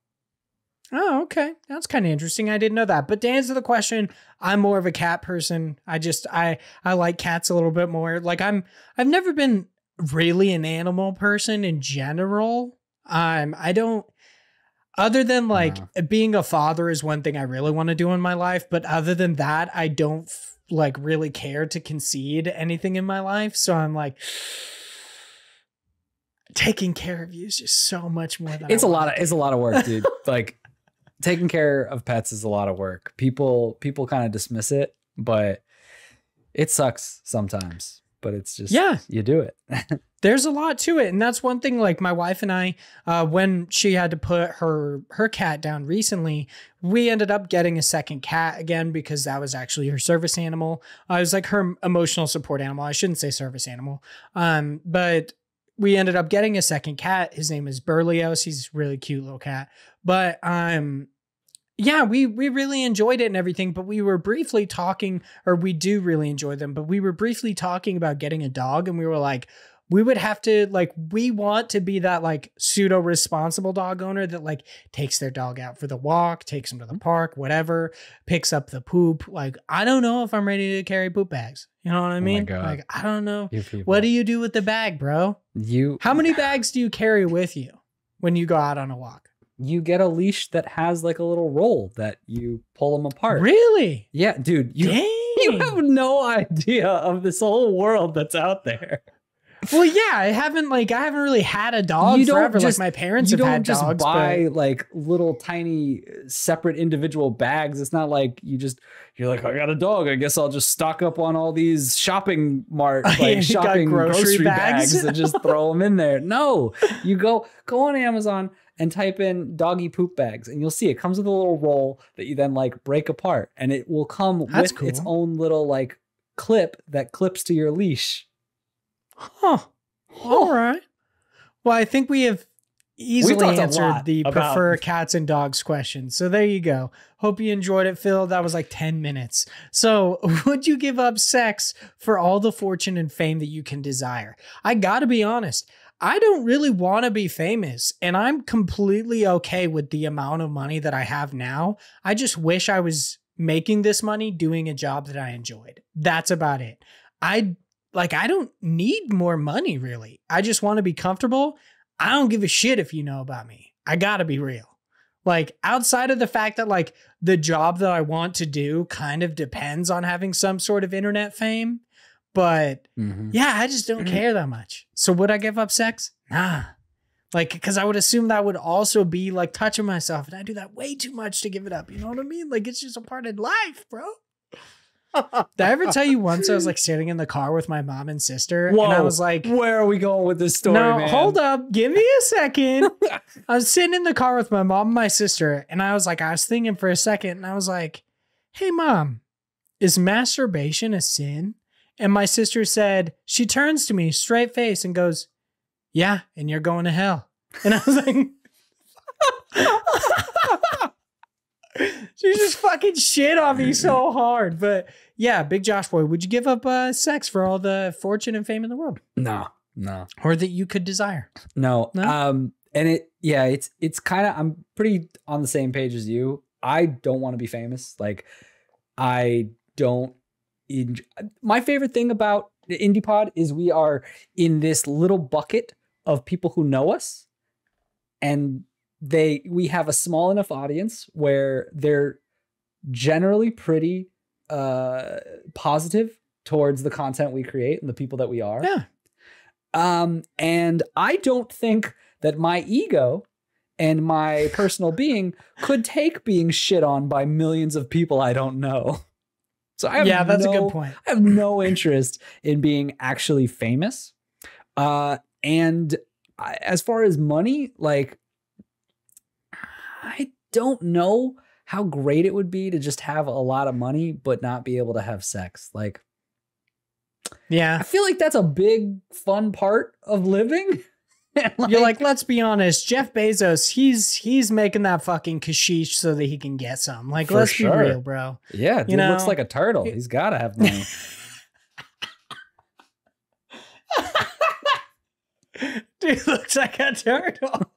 Oh, okay. That's kind of interesting. I didn't know that. But to answer the question, I'm more of a cat person. I like cats a little bit more. Like I've never been really an animal person in general. I don't, other than like being a father is one thing I really want to do in my life. But other than that, I don't like really care to concede anything in my life. So I'm like, taking care of you is just so much more than it's a lot of work, dude. Like taking care of pets is a lot of work. People kind of dismiss it, but it sucks sometimes. But it's just, you do it. There's a lot to it. And that's one thing, like my wife and I, when she had to put her cat down recently, we ended up getting a second cat again, because that was actually her service animal. It was like her emotional support animal. I shouldn't say service animal. But we ended up getting a second cat. His name is Berlioz. He's a really cute little cat. But yeah, we really enjoyed it and everything, but we were briefly talking, or we do really enjoy them, but we were briefly talking about getting a dog, and we were like, we would have to, like, we want to be that like pseudo responsible dog owner that like takes their dog out for the walk, takes them to the park, whatever, picks up the poop. Like, I don't know if I'm ready to carry poop bags. You know what I mean? Like, I don't know. What do you do with the bag, bro? How many bags do you carry with you when you go out on a walk? You get a leash that has like a little roll that you pull them apart. Really? Yeah, dude. You have no idea of this whole world that's out there. Well, yeah, I haven't really had a dog forever. Like my parents have had dogs. You don't just buy like little tiny separate individual bags. It's not like you're like, I got a dog, I guess I'll just stock up on all these shopping grocery bags and just throw them in there. No, you go on Amazon and type in doggy poop bags, and you'll see it comes with a little roll that you then like break apart, and it will come with its own little like clip that clips to your leash. Huh. All right. Well, I think we have easily answered the prefer cats and dogs question. So there you go. Hope you enjoyed it, Phil. That was like 10 minutes. So would you give up sex for all the fortune and fame that you can desire? I gotta be honest. I don't really want to be famous, and I'm completely okay with the amount of money that I have now. I just wish I was making this money doing a job that I enjoyed. That's about it. I don't need more money, really. I just want to be comfortable. I don't give a shit if you know about me. I gotta be real. Like, outside of the fact that like the job that I want to do kind of depends on having some sort of internet fame. But yeah, I just don't care that much. So would I give up sex? Nah. Like, because I would assume that would also be like touching myself, and I do that way too much to give it up. You know what I mean? Like, it's just a part of life, bro. Did I ever tell you once I was like sitting in the car with my mom and sister, and I was like, where are we going with this story, no, man? Hold up. Give me a second. I was sitting in the car with my mom and my sister, and I was thinking for a second, and I was like, hey, Mom, is masturbation a sin? And my sister said, she turns to me straight face and goes, yeah, and you're going to hell. And I was like, she just fucking shit on me so hard. But yeah, Big Josh Boy, would you give up sex for all the fortune and fame in the world? No. Or that you could desire? No. And it's kind of, I'm pretty on the same page as you. I don't want to be famous. Like, I don't. My favorite thing about the Indie Pod is we are in this little bucket of people who know us, and we have a small enough audience where they're generally pretty positive towards the content we create and the people that we are. Yeah. And I don't think that my ego and my personal being could take being shit on by millions of people I don't know. So that's a good point. I have no interest in being actually famous. And as far as money, like, I don't know how great it would be to just have a lot of money, but not be able to have sex. Like, yeah, I feel like that's a big fun part of living. You're like, let's be honest, Jeff Bezos, he's making that fucking kashish so that he can get some. Like, let's be real, bro. Yeah, dude looks like a turtle. He's got to have money. Dude looks like a turtle.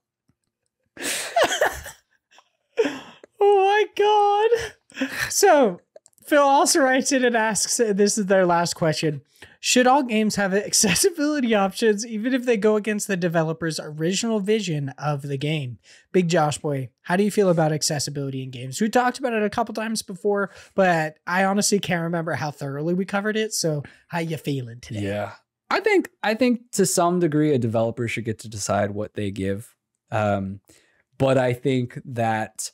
So Phil also writes in and asks, this is their last question. Should all games have accessibility options, even if they go against the developer's original vision of the game? Big Josh Boy, how do you feel about accessibility in games? We talked about it a couple times before, but I honestly can't remember how thoroughly we covered it. So how you feeling today? Yeah, I think to some degree, a developer should get to decide what they give. But I think that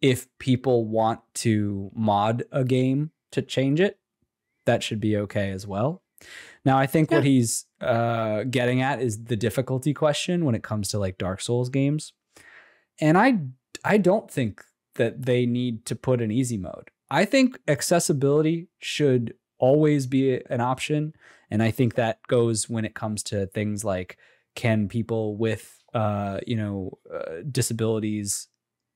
if people want to mod a game to change it, that should be okay as well. Now, I think what he's getting at is the difficulty question when it comes to like Dark Souls games. And I don't think that they need to put an easy mode. I think accessibility should always be an option. And I think that goes when it comes to things like, can people with, disabilities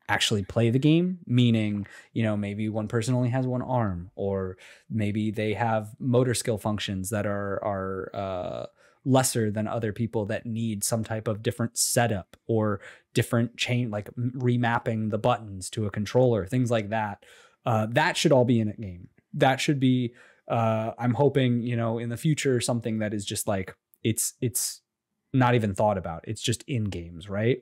actually play the game? Meaning, maybe one person only has one arm, or maybe they have motor skill functions that are lesser than other people that need some type of different setup or different chain, like remapping the buttons to a controller, things like that. That should all be in a game. That should be, I'm hoping, in the future, something that is just like, it's not even thought about. It's just in games, right?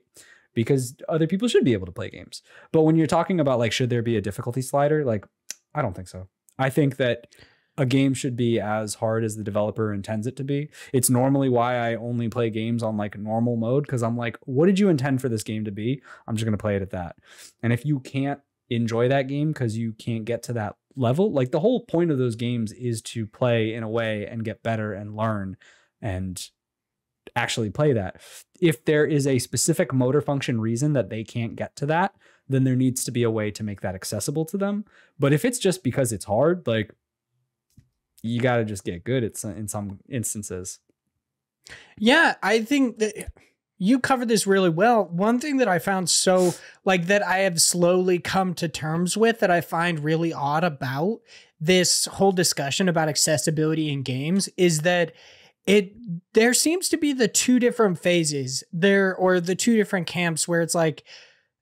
Because other people should be able to play games. But when you're talking about like, should there be a difficulty slider? Like, I don't think so. I think that a game should be as hard as the developer intends it to be. It's normally why I only play games on like normal mode, because I'm like, what did you intend for this game to be? I'm just going to play it at that. And if you can't enjoy that game because you can't get to that level, like the whole point of those games is to play in a way and get better and learn and actually play that. If there is a specific motor function reason that they can't get to that, then there needs to be a way to make that accessible to them. But if it's just because it's hard, like, you got to just get good at in some instances. Yeah, I think that you covered this really well. One thing that I found that I have slowly come to terms with, that I find really odd about this whole discussion about accessibility in games, is that there seems to be the two different phases there, or the two different camps, where it's like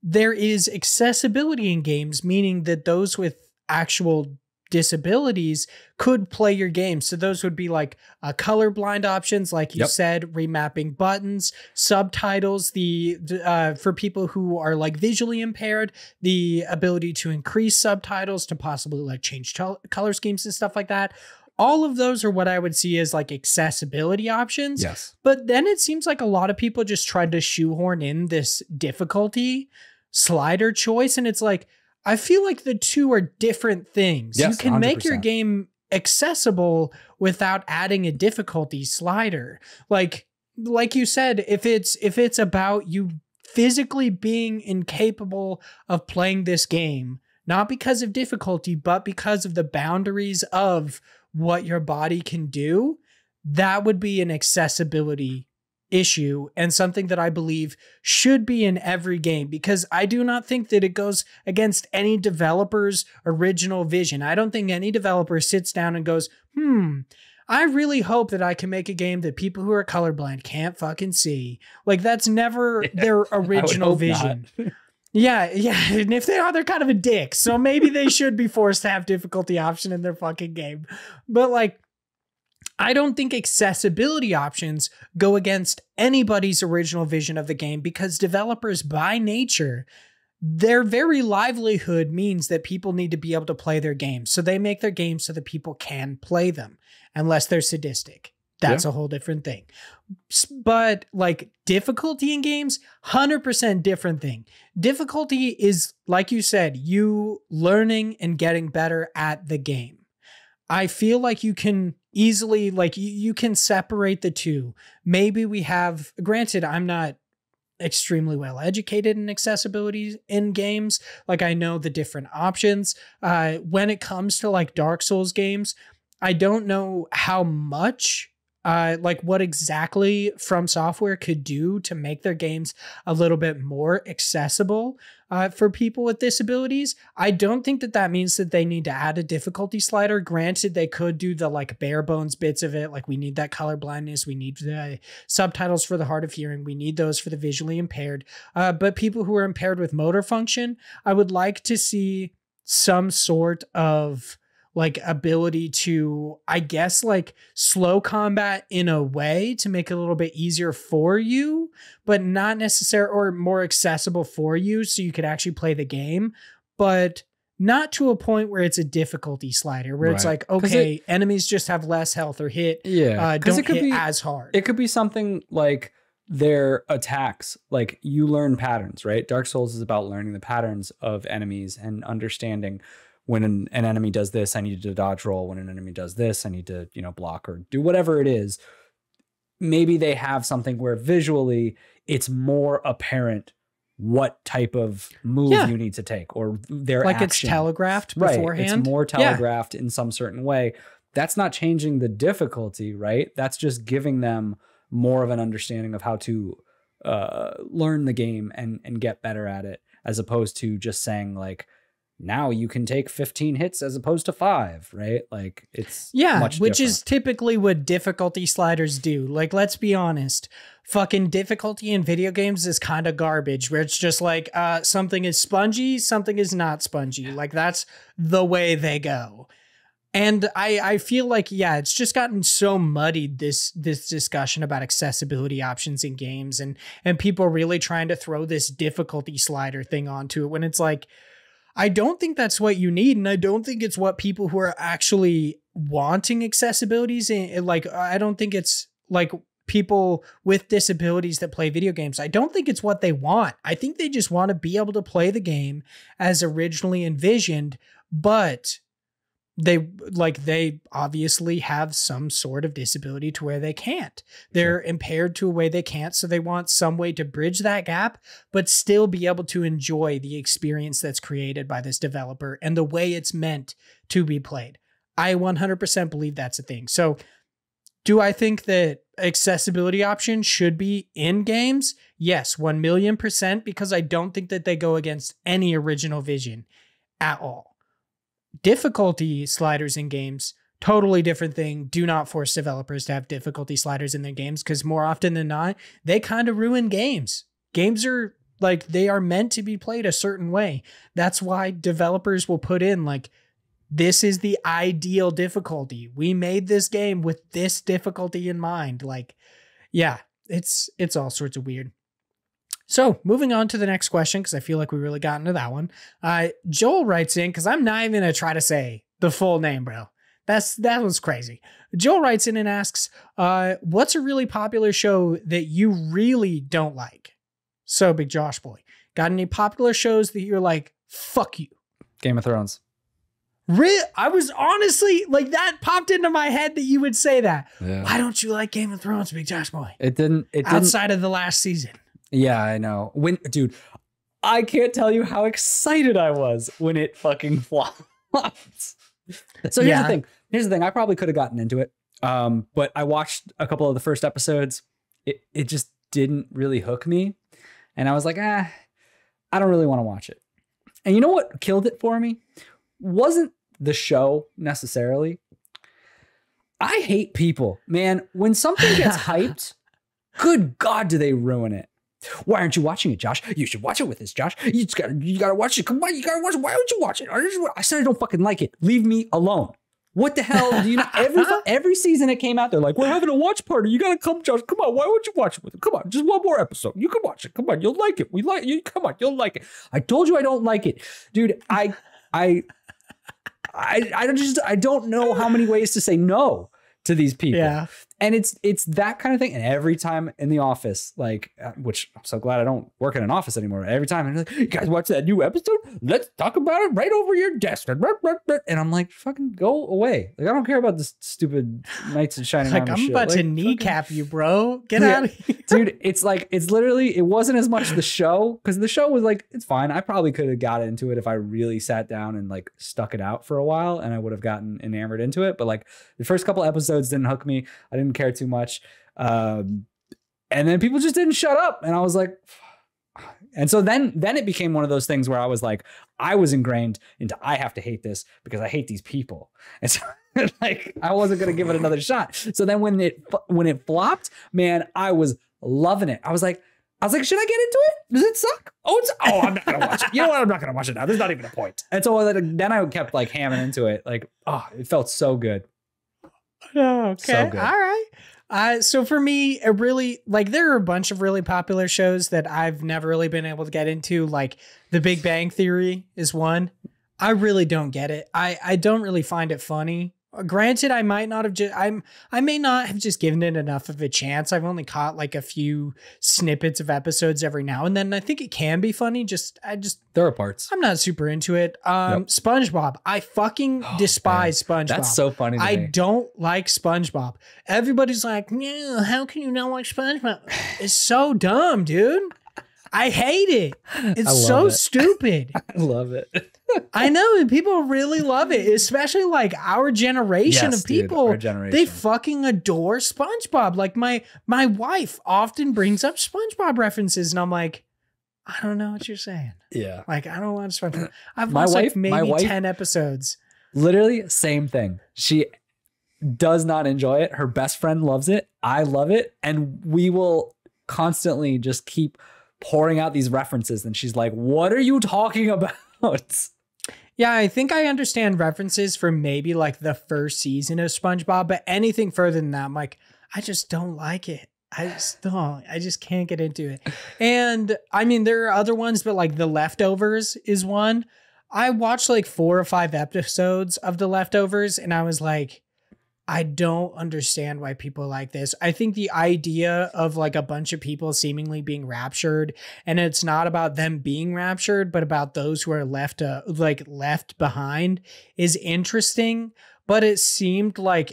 there is accessibility in games, meaning that those with actual disabilities could play your game. So those would be like colorblind options, like you said, remapping buttons, subtitles, for people who are like visually impaired, the ability to increase subtitles to possibly like change color schemes and stuff like that. All of those are what I would see as like accessibility options. Yes. But then it seems like a lot of people just tried to shoehorn in this difficulty slider choice. And it's like, I feel like the two are different things. Yes, you can 100%. make your game accessible without adding a difficulty slider. Like you said, if it's about you physically being incapable of playing this game, not because of difficulty, but because of the boundaries of what your body can do, that would be an accessibility issue, and something that I believe should be in every game, because I do not think that it goes against any developer's original vision. I don't think any developer sits down and goes, I really hope that I can make a game that people who are colorblind can't fucking see. Like, that's never their original vision. Yeah. And if they are, they're kind of a dick. So maybe they should be forced to have difficulty option in their fucking game. But like, I don't think accessibility options go against anybody's original vision of the game, because developers by nature, their very livelihood means that people need to be able to play their games. So they make their games so that people can play them, unless they're sadistic. That's a whole different thing. But like difficulty in games, 100% different thing. Difficulty is, like you said, you learning and getting better at the game. I feel like you can easily, like you can separate the two. Maybe we have, granted, I'm not extremely well educated in accessibility in games. Like, I know the different options. When it comes to like Dark Souls games, I don't know how much like what exactly From Software could do to make their games a little bit more accessible for people with disabilities. I don't think that means that they need to add a difficulty slider. Granted, they could do the like bare bones bits of it. Like, we need that color blindness. We need the subtitles for the hard of hearing. We need those for the visually impaired. But people who are impaired with motor function, I would like to see some sort of like ability to, I guess, like slow combat in a way to make it a little bit easier for you, but not necessarily, or more accessible for you so you could actually play the game, but not to a point where it's a difficulty slider where it's like, okay, enemies just have less health or don't hit as hard. It could be something like their attacks, like you learn patterns, right? Dark Souls is about learning the patterns of enemies and understanding when an enemy does this, I need to dodge roll. When an enemy does this, I need to, block or do whatever it is. Maybe they have something where visually it's more apparent what type of move you need to take, or their like action. It's telegraphed beforehand. It's more telegraphed in some certain way. That's not changing the difficulty, right? That's just giving them more of an understanding of how to learn the game and get better at it, as opposed to just saying like, now you can take 15 hits as opposed to 5, right? Like it's much which different. Is typically what difficulty sliders do. Like, let's be honest, fucking difficulty in video games is kind of garbage, where it's just like something is spongy, something is not spongy. Like that's the way they go. And I feel like, it's just gotten so muddied, this discussion about accessibility options in games, and people really trying to throw this difficulty slider thing onto it when it's like, I don't think that's what you need. And I don't think it's what people who are actually wanting accessibilities, like, I don't think it's like people with disabilities that play video games. I don't think it's what they want. I think they just want to be able to play the game as originally envisioned, but they obviously have some sort of disability to where they can't. They're impaired to a way they can't. So they want some way to bridge that gap, but still be able to enjoy the experience that's created by this developer and the way it's meant to be played. I 100% believe that's a thing. So do I think that accessibility options should be in games? Yes, 1,000,000%, because I don't think that they go against any original vision at all. Difficulty sliders in games, totally different thing. Do not force developers to have difficulty sliders in their games, because more often than not, they kind of ruin games. Games are like, they are meant to be played a certain way. That's why developers will put in like, this is the ideal difficulty. We made this game with this difficulty in mind. Like, it's all sorts of weird. So moving on to the next question, because I feel like we really got into that one. Joel writes in, because I'm not even going to try to say the full name, bro. That was crazy. Joel writes in and asks, what's a really popular show that you really don't like? So Big Josh Boy, got any popular shows that you're like, fuck you? Game of Thrones. I was honestly like, that popped into my head that you would say that. Yeah. Why don't you like Game of Thrones, Big Josh Boy? It didn't outside of the last season. Yeah, I know. Dude, I can't tell you how excited I was when it fucking flopped. So here's the thing. Here's the thing. I probably could have gotten into it. But I watched a couple of the first episodes. It just didn't really hook me. And I was like, I don't really want to watch it. And you know what killed it for me? Wasn't the show necessarily. I hate people, man. When something gets hyped, good God, do they ruin it? Why aren't you watching it, Josh? You should watch it with us, Josh. You gotta watch it. Come on, you gotta watch it. Why don't you watch it? I said I don't fucking like it. Leave me alone. What the hell? Do you know? Every season it came out, they're like, we're having a watch party. You gotta come, Josh. Come on. Why won't you watch it with him? Come on, just one more episode. You can watch it. Come on, you'll like it. We like you. Come on, you'll like it. I told you I don't like it, dude. I don't know how many ways to say no to these people. Yeah. And it's that kind of thing. And every time in the office, like, which I'm so glad I don't work in an office anymore. Every time I'm like, you guys watch that new episode? Let's talk about it right over your desk. And I'm like, fucking go away. Like, I don't care about this stupid Knights in Shining Armor shit. I'm about to kneecap you, bro. Get out of here. Dude, it's literally, it wasn't as much the show, because the show was like, it's fine. I probably could have got into it if I really sat down and like stuck it out for a while, and I would have gotten enamored into it. But like the first couple episodes didn't hook me. I didn't care too much. And then people just didn't shut up. And I was like, and so then it became one of those things where I was like, I was ingrained into, I have to hate this because I hate these people. And so like, I wasn't going to give it another shot. So then when it flopped, man, I was loving it. I was like, I was like, should I get into it? Does it suck? I'm not gonna watch it. You know what? I'm not gonna watch it now. There's not even a point. And so then I kept like hammering into it. Like, it felt so good. Okay. So good. All right. So for me, it really, like, there are a bunch of really popular shows that I've never really been able to get into. Like The Big Bang Theory is one. I really don't get it. I don't really find it funny. Granted, I may not have just given it enough of a chance. I've only caught like a few snippets of episodes every now and then. I think it can be funny. There are parts. I'm not super into it. SpongeBob. I fucking despise SpongeBob. That's so funny to me. I don't like SpongeBob. Everybody's like, yeah, how can you not like SpongeBob? It's so dumb, dude. I hate it. It's so stupid. I love it. I know, and people really love it, especially like our generation of people. Dude, our generation. They fucking adore SpongeBob. Like my wife often brings up SpongeBob references, and I'm like, I don't know what you're saying. Yeah. Like, I don't want SpongeBob. I've watched like maybe 10 episodes. Literally, same thing. She does not enjoy it. Her best friend loves it. I love it. And we will constantly just keep pouring out these references. And she's like, what are you talking about? Yeah, I think I understand references from maybe like the first season of SpongeBob, but anything further than that, I'm like, I just don't like it. I just can't get into it. And I mean, there are other ones, but like The Leftovers is one. I watched like 4 or 5 episodes of The Leftovers, and I was like, I don't understand why people like this. I think the idea of like a bunch of people seemingly being raptured, and it's not about them being raptured, but about those who are left behind, is interesting. But it seemed like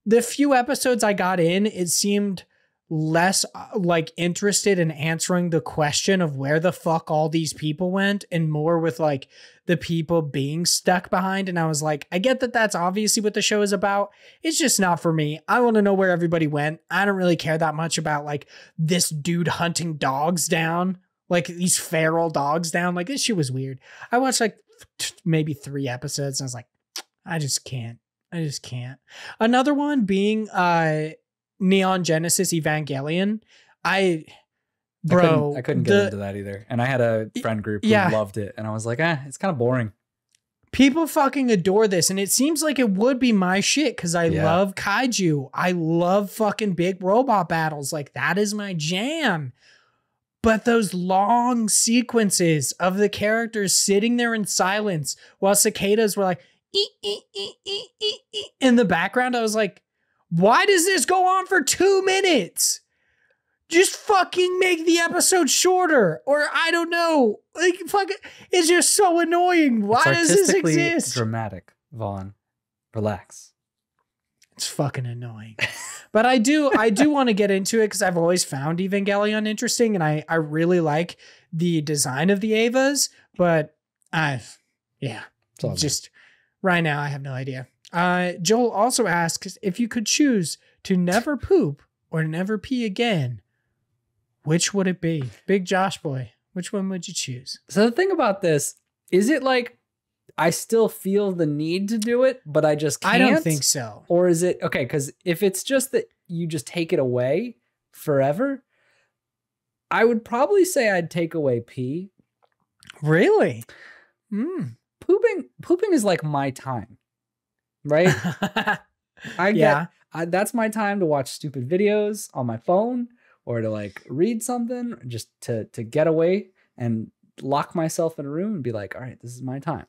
the few episodes I got in, it seemed less like interested in answering the question of where the fuck all these people went, and more with like the people being stuck behind. And I was like, I get that that's obviously what the show is about. It's just not for me. I want to know where everybody went. I don't really care that much about like this dude hunting dogs down, like these feral dogs down. Like, this shit was weird. I watched like maybe 3 episodes, and I was like, I just can't. Another one being Neon Genesis Evangelion. I couldn't get into that either. And I had a friend group who loved it, and I was like, it's kind of boring. People fucking adore this, and it seems like it would be my shit because I love kaiju. I love fucking big robot battles. Like, that is my jam. But those long sequences of the characters sitting there in silence while cicadas were like in the background, I was like, why does this go on for 2 minutes? Just fucking make the episode shorter, or I don't know. Like, fuck it. It's just so annoying. Why does this exist? Dramatic, Vaughn. Relax. It's fucking annoying. But I do want to get into it because I've always found Evangelion interesting, and I really like the design of the Evas. But just right now I have no idea. Joel also asks, if you could choose to never poop or never pee again, which would it be? Big Josh boy, which one would you choose? So the thing about this, is it like I still feel the need to do it, but I just can't? I don't think so. Or is it, okay, because if it's just that you just take it away forever, I would probably say I'd take away pee. Really? Pooping is like my time. Right? That's my time to watch stupid videos on my phone, or to like read something, just to get away and lock myself in a room and be like, all right, this is my time.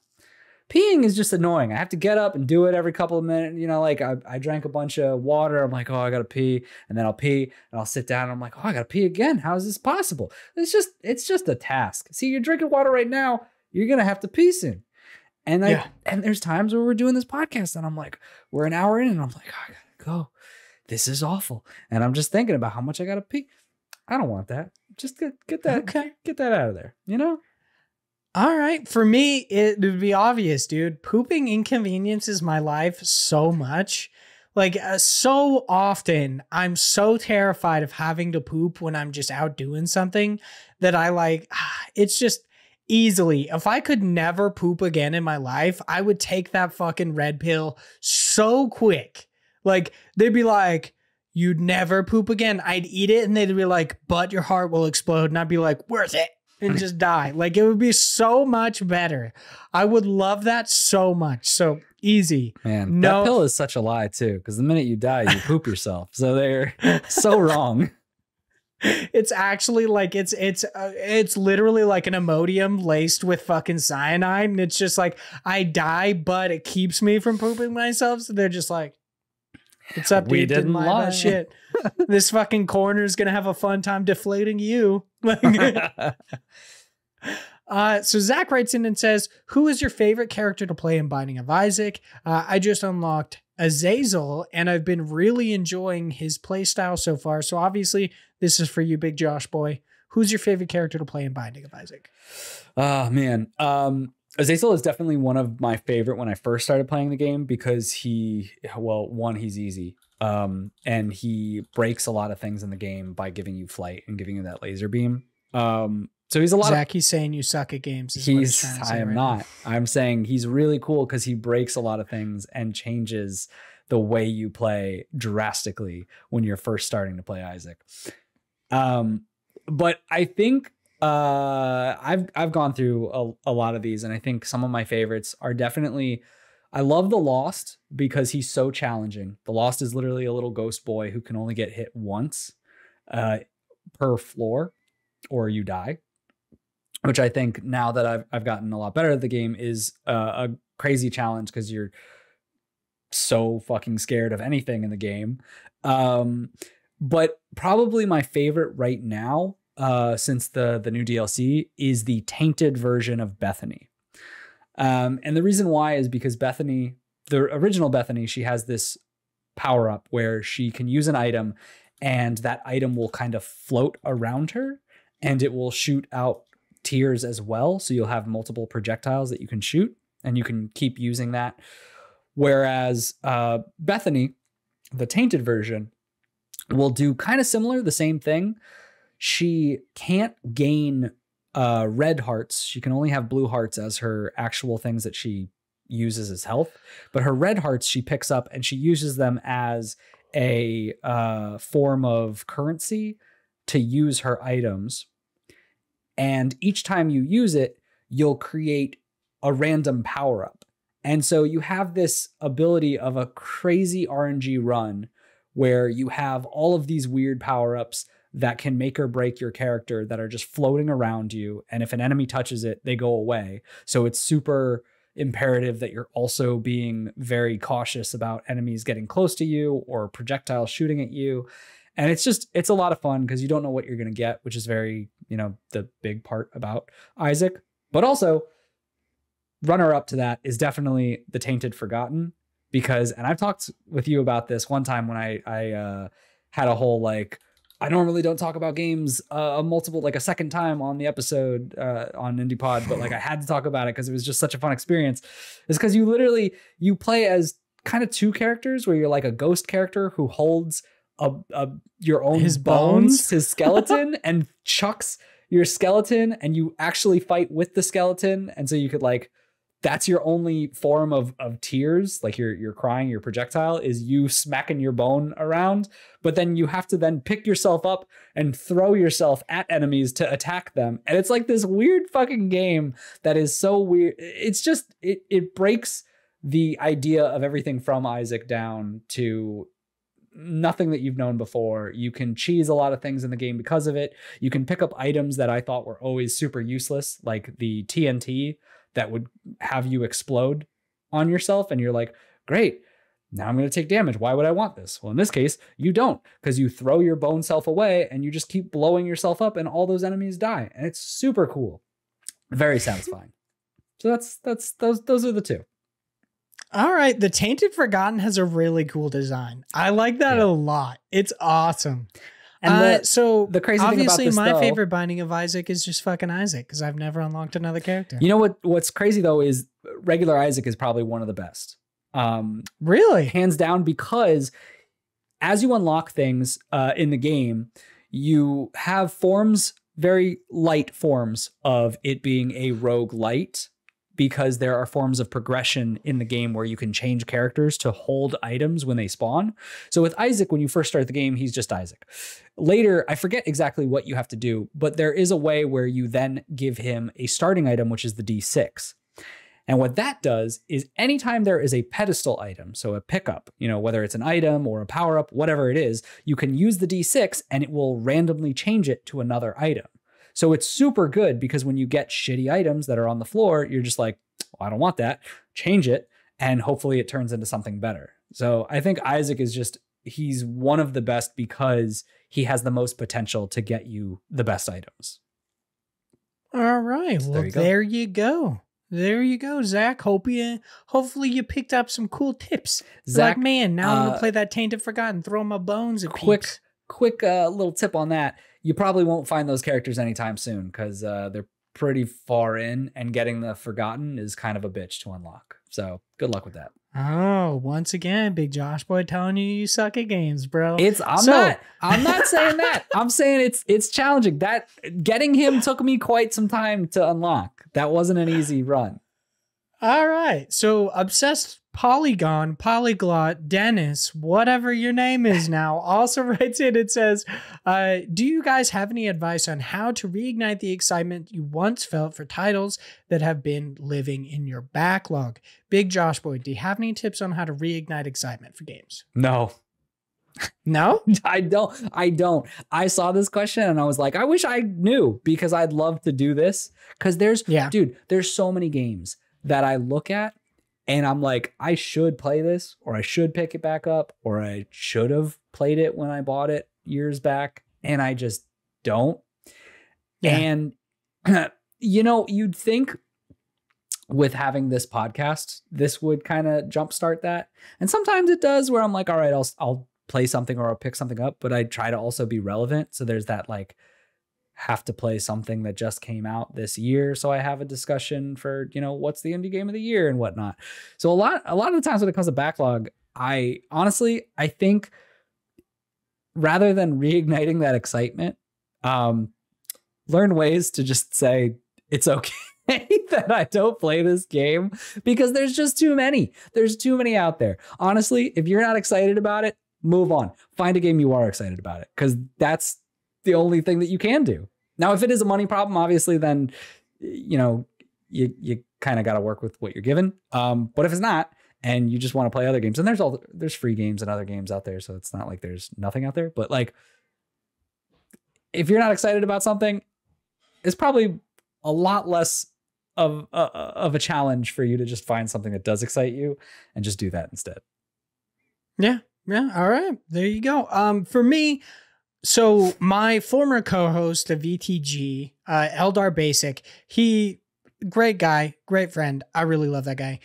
Peeing is just annoying. I have to get up and do it every couple of minutes. You know, like I drank a bunch of water. I'm like, oh, I got to pee. And then I'll pee and I'll sit down and I'm like, oh, I got to pee again. How is this possible? It's just a task. See, you're drinking water right now. You're going to have to pee soon. And and there's times where we're doing this podcast and I'm like, we're an hour in and I'm like, oh, I gotta go. This is awful. And I'm just thinking about how much I gotta pee. I don't want that. Just get that out of there, you know? All right. For me, it would be obvious, dude. Pooping inconveniences my life so much. Like, so often, I'm so terrified of having to poop when I'm just out doing something that I like, it's just, easily, if I could never poop again in my life, I would take that fucking red pill so quick. Like, they'd be like, you'd never poop again. I'd eat it and they'd be like, but your heart will explode. And I'd be like, worth it. And just die. Like, it would be so much better. I would love that so much. So easy. Man, that pill is such a lie too. Because the minute you die, you poop yourself. So they're so wrong. It's actually like it's literally like an Imodium laced with fucking cyanide, and it's just like I die, but it keeps me from pooping myself. So they're just like, "What's up, dude? We didn't lie about shit. This fucking corner is gonna have a fun time deflating you." So Zach writes in and says, "Who is your favorite character to play in Binding of Isaac? I just unlocked Azazel, and I've been really enjoying his playstyle so far. So obviously, this is for you, Big Josh boy. Who's your favorite character to play in Binding of Isaac?" Oh, man. Azazel is definitely one of my favorite when I first started playing the game because he's easy. And he breaks a lot of things in the game by giving you flight and giving you that laser beam. So he's a lot Zach, he's saying you suck at games. I am not. I'm saying he's really cool because he breaks a lot of things and changes the way you play drastically when you're first starting to play Isaac. But I think I've gone through a lot of these, and I think some of my favorites are definitely, I love the Lost because he's so challenging. The Lost is literally a little ghost boy who can only get hit once per floor or you die, which I think now that I've gotten a lot better at the game is a crazy challenge because you're so fucking scared of anything in the game. But probably my favorite right now, since the new DLC, is the tainted version of Bethany. And the reason why is because Bethany, the original Bethany, she has this power up where she can use an item and that item will kind of float around her and it will shoot out tears as well. So you'll have multiple projectiles that you can shoot and you can keep using that. Whereas Bethany, the tainted version, will do kind of similar, the same thing. She can't gain red hearts. She can only have blue hearts as her actual things that she uses as health. But her red hearts she picks up and she uses them as a form of currency to use her items. And each time you use it, you'll create a random power up. And so you have this ability of a crazy RNG run where you have all of these weird power-ups that can make or break your character that are just floating around you. And if an enemy touches it, they go away. So it's super imperative that you're also being very cautious about enemies getting close to you or projectiles shooting at you. And it's a lot of fun because you don't know what you're going to get, which is very, the big part about Isaac. But also, runner up to that is definitely the Tainted Forgotten, because, and I've talked with you about this one time when I had a whole, I normally don't talk about games a second time on the episode on Indie Pod, but I had to talk about it because it was just such a fun experience. It's because you play as kind of two characters where you're like a ghost character who holds your own his bones, his skeleton, and chucks your skeleton, and you actually fight with the skeleton. And so you could that's your only form of tears, you're crying, your projectile is you smacking your bone around, but then you have to then pick yourself up and throw yourself at enemies to attack them. And it's this weird fucking game that is so weird. It's just, it breaks the idea of everything from Isaac down to nothing that you've known before. You can cheese a lot of things in the game because of it. You can pick up items that I thought were always super useless, like the TNT that would have you explode on yourself. And you're like, great, now I'm going to take damage. Why would I want this? Well, in this case, you don't, because you throw your bone self away and you just keep blowing yourself up and all those enemies die. And it's super cool. Very satisfying. So those are the two. All right. The Tainted Forgotten has a really cool design. I like that a lot. It's awesome. And so the crazy thing about this, my favorite Binding of Isaac is just fucking Isaac, because I've never unlocked another character. You know what's crazy though is regular Isaac is probably one of the best. Really? Hands down, because as you unlock things in the game, you have forms, very light forms of it being a roguelite because there are forms of progression in the game where you can change characters to hold items when they spawn. So with Isaac, when you first start the game, he's just Isaac. Later, I forget exactly what you have to do, but there is a way where you then give him a starting item, which is the D6. And what that does is anytime there is a pedestal item, so a pickup, you know, whether it's an item or a power up, whatever it is, you can use the D6 and it will randomly change it to another item. So it's super good because when you get shitty items that are on the floor, you're just like, oh, I don't want that. Change it. And hopefully it turns into something better. So I think Isaac is just, he's one of the best because he has the most potential to get you the best items. All right. So well, there you go. There you go, Zach. Hopefully you picked up some cool tips. Zach, like, man, now I'm gonna play that Tainted Forgotten, throw my bones at peeps. Quick little tip on that. You probably won't find those characters anytime soon because they're pretty far in, and getting the Forgotten is kind of a bitch to unlock. So good luck with that. Oh, once again, Big Josh Boy telling you suck at games, bro. I'm not saying that. I'm saying it's challenging. That getting him took me quite some time to unlock. That wasn't an easy run. All right. So Obsessed Polygon, Polyglot, Dennis, whatever your name is now, also writes in and says, do you guys have any advice on how to reignite the excitement you once felt for titles that have been living in your backlog? Big Josh Boy, do you have any tips on how to reignite excitement for games? No. No? I don't. I saw this question and I was like, I wish I knew because I'd love to do this. Because there's so many games that I look at and I'm like, I should play this, or I should pick it back up, or I should have played it when I bought it years back, and I just don't. Yeah. And, you know, you'd think with having this podcast, this would kind of jumpstart that. And sometimes it does, where I'm like, all right, I'll play something or I'll pick something up, but I try to also be relevant. So there's that, like, have to play something that just came out this year. So I have a discussion for, you know, what's the indie game of the year and whatnot. So a lot of the times when it comes to backlog, I think rather than reigniting that excitement, learn ways to just say, it's okay that I don't play this game because there's just too many. There's too many out there. Honestly, if you're not excited about it, move on. Find a game you are excited about it, because that's the only thing that you can do. Now, if it is a money problem, obviously, then, you know, you kind of got to work with what you're given. But if it's not, and you just want to play other games, and there's free games and other games out there, so it's not like there's nothing out there. But like, if you're not excited about something, it's probably a lot less of a challenge for you to just find something that does excite you and just do that instead. Yeah. All right. There you go. For me, so my former co-host of VTG, Eldar Basic, great guy, great friend. I really love that guy.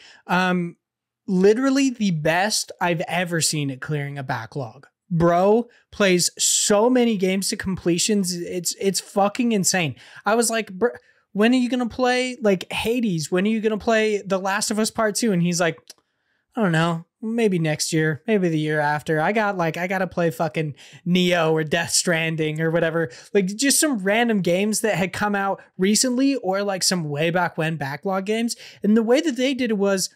Literally the best I've ever seen at clearing a backlog. Bro plays so many games to completions. It's fucking insane. I was like, bro, when are you going to play like Hades? When are you going to play The Last of Us Part 2? And he's like, I don't know. Maybe next year, maybe the year after. I got to play fucking Neo or Death Stranding or whatever. Like just some random games that had come out recently or like some way back when backlog games. And the way that they did it was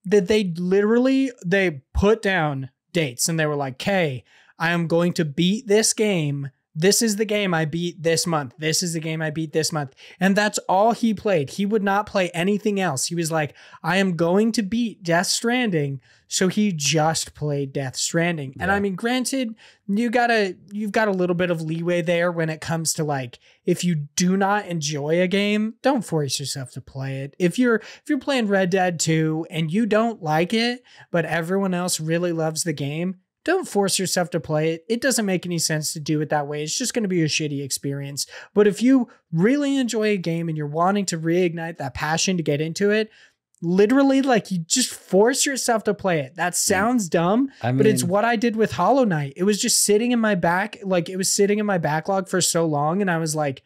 that they put down dates and they were like, okay, I am going to beat this game. This is the game I beat this month. This is the game I beat this month. And that's all he played. He would not play anything else. He was like, I am going to beat Death Stranding. So he just played Death Stranding. Yeah. And I mean, granted, you've got a little bit of leeway there when it comes to like, if you do not enjoy a game, don't force yourself to play it. If you're playing Red Dead 2 and you don't like it, but everyone else really loves the game, don't force yourself to play it. It doesn't make any sense to do it that way. It's just going to be a shitty experience. But if you really enjoy a game and you're wanting to reignite that passion to get into it, literally, like, you just force yourself to play it. That sounds dumb, but it's what I did with Hollow Knight. It was just sitting in my it was sitting in my backlog for so long. And I was like,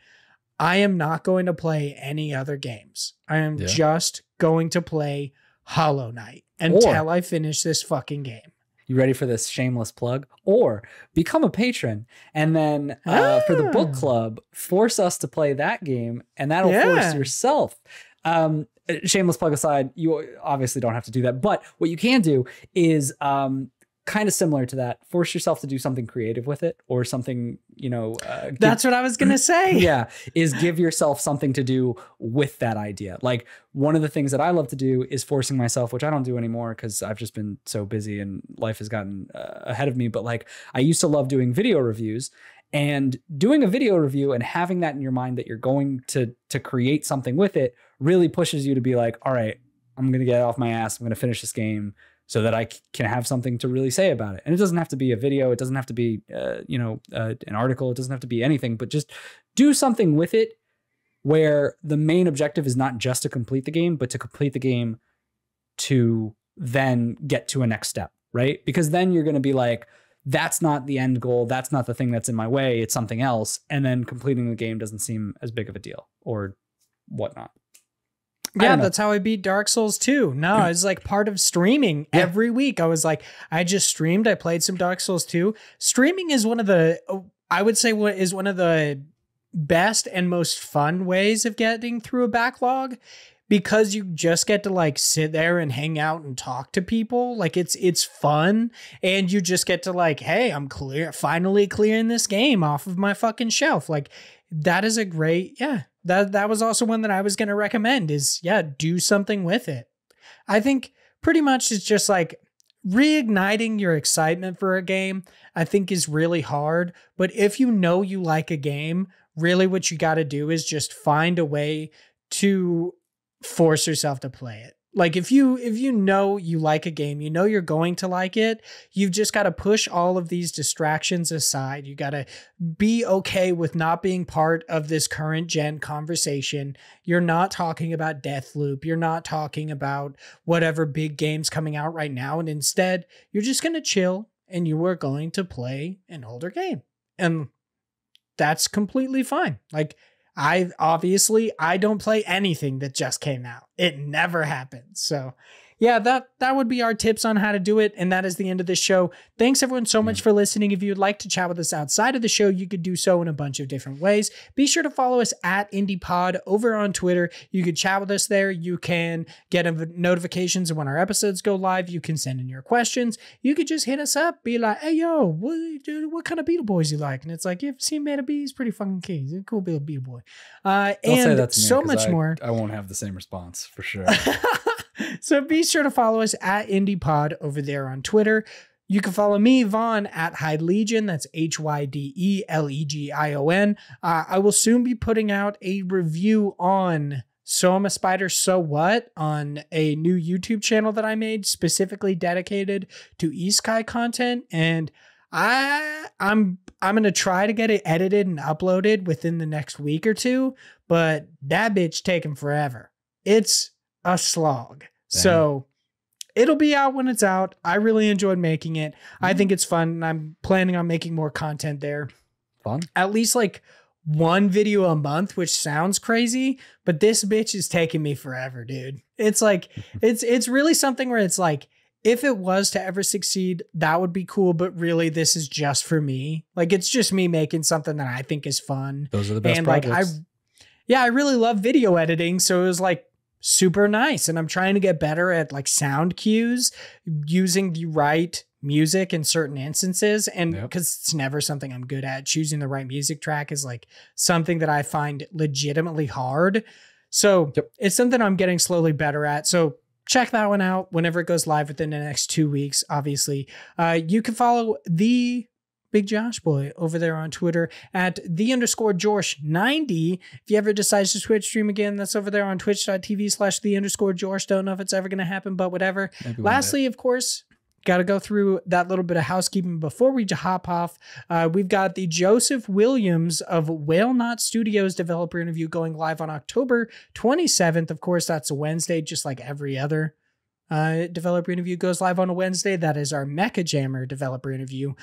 I am not going to play any other games. I am just going to play Hollow Knight until I finish this fucking game. You ready for this shameless plug? Or become a patron and then for the book club, force us to play that game, and that'll force yourself Shameless plug aside, you obviously don't have to do that. But what you can do is kind of similar to that. Force yourself to do something creative with it, or something, that's what I was going to say. Yeah. Is give yourself something to do with that idea. Like, one of the things that I love to do is forcing myself, which I don't do anymore because I've just been so busy and life has gotten ahead of me. But like, I used to love doing video reviews, and doing a video review and having that in your mind that you're going to create something with it really pushes you to be like, all right, I'm going to get off my ass. I'm going to finish this game so that I can have something to really say about it. And it doesn't have to be a video. It doesn't have to be, an article. It doesn't have to be anything, but just do something with it where the main objective is not just to complete the game, but to complete the game to then get to a next step, right? Because then you're going to be like, that's not the end goal. That's not the thing that's in my way. It's something else. And then completing the game doesn't seem as big of a deal or whatnot. Yeah, that's how I beat Dark Souls 2. No, it's like part of streaming every week. I was like, I just streamed. I played some Dark Souls 2. Streaming is I would say is one of the best and most fun ways of getting through a backlog, because you just get to like sit there and hang out and talk to people. Like it's fun, and you just get to like, hey, I'm finally clearing this game off of my fucking shelf. Like, that is a great, that was also one that I was going to recommend is, do something with it. I think pretty much it's just like reigniting your excitement for a game, I think is really hard. But if you know you like a game, really what you got to do is just find a way to force yourself to play it. Like if you know you like a game, you know you're going to like it, you've just got to push all of these distractions aside. You got to be okay with not being part of this current gen conversation. You're not talking about Deathloop. You're not talking about whatever big game's coming out right now. And instead, you're just going to chill and you are going to play an older game. And that's completely fine. Like, I don't play anything that just came out. It never happens. So yeah, that would be our tips on how to do it. And that is the end of this show. Thanks everyone so much for listening. If you'd like to chat with us outside of the show, you could do so in a bunch of different ways. Be sure to follow us at IndiePod over on Twitter. You could chat with us there. You can get notifications of when our episodes go live. You can send in your questions. You could just hit us up, be like, hey, yo, what kind of Beetle Boys you like? And it's like, you've seen Beta B, he's pretty fucking key. He's a cool Beetle Boy. And so much more. I won't have the same response for sure. So be sure to follow us at IndiePod over there on Twitter. You can follow me, Vaughn, at Hyde Legion. That's HYDELEGION. I will soon be putting out a review on So I'm a Spider, So What on a new YouTube channel that I made specifically dedicated to Isekai content. And I'm going to try to get it edited and uploaded within the next week or two, but that bitch taking forever. It's a slog. Dang. So it'll be out when it's out. I really enjoyed making it. I think it's fun, and I'm planning on making more content there. Fun. At least like one video a month, which sounds crazy, but this bitch is taking me forever, dude. It's like, it's really something where it's like, if it was to ever succeed, that would be cool. But really, this is just for me. Like, it's just me making something that I think is fun. Those are the best projects. I really love video editing. So it was like super nice. And I'm trying to get better at like sound cues, using the right music in certain instances. And because it's never something I'm good at, choosing the right music track is like something that I find legitimately hard. So it's something I'm getting slowly better at. So check that one out whenever it goes live within the next 2 weeks, obviously. You can follow the Big Josh Boy over there on Twitter at _Jorsh90. If you ever decide to Twitch stream again, that's over there on twitch.tv/the_Jorsh. Don't know if it's ever going to happen, but whatever. Lastly, of course, got to go through that little bit of housekeeping before we hop off. We've got the Joseph Williams of Whale Knot Studios developer interview going live on October 27th. Of course, that's a Wednesday, just like every other developer interview goes live on a Wednesday. That is our Mecha Jammer developer interview.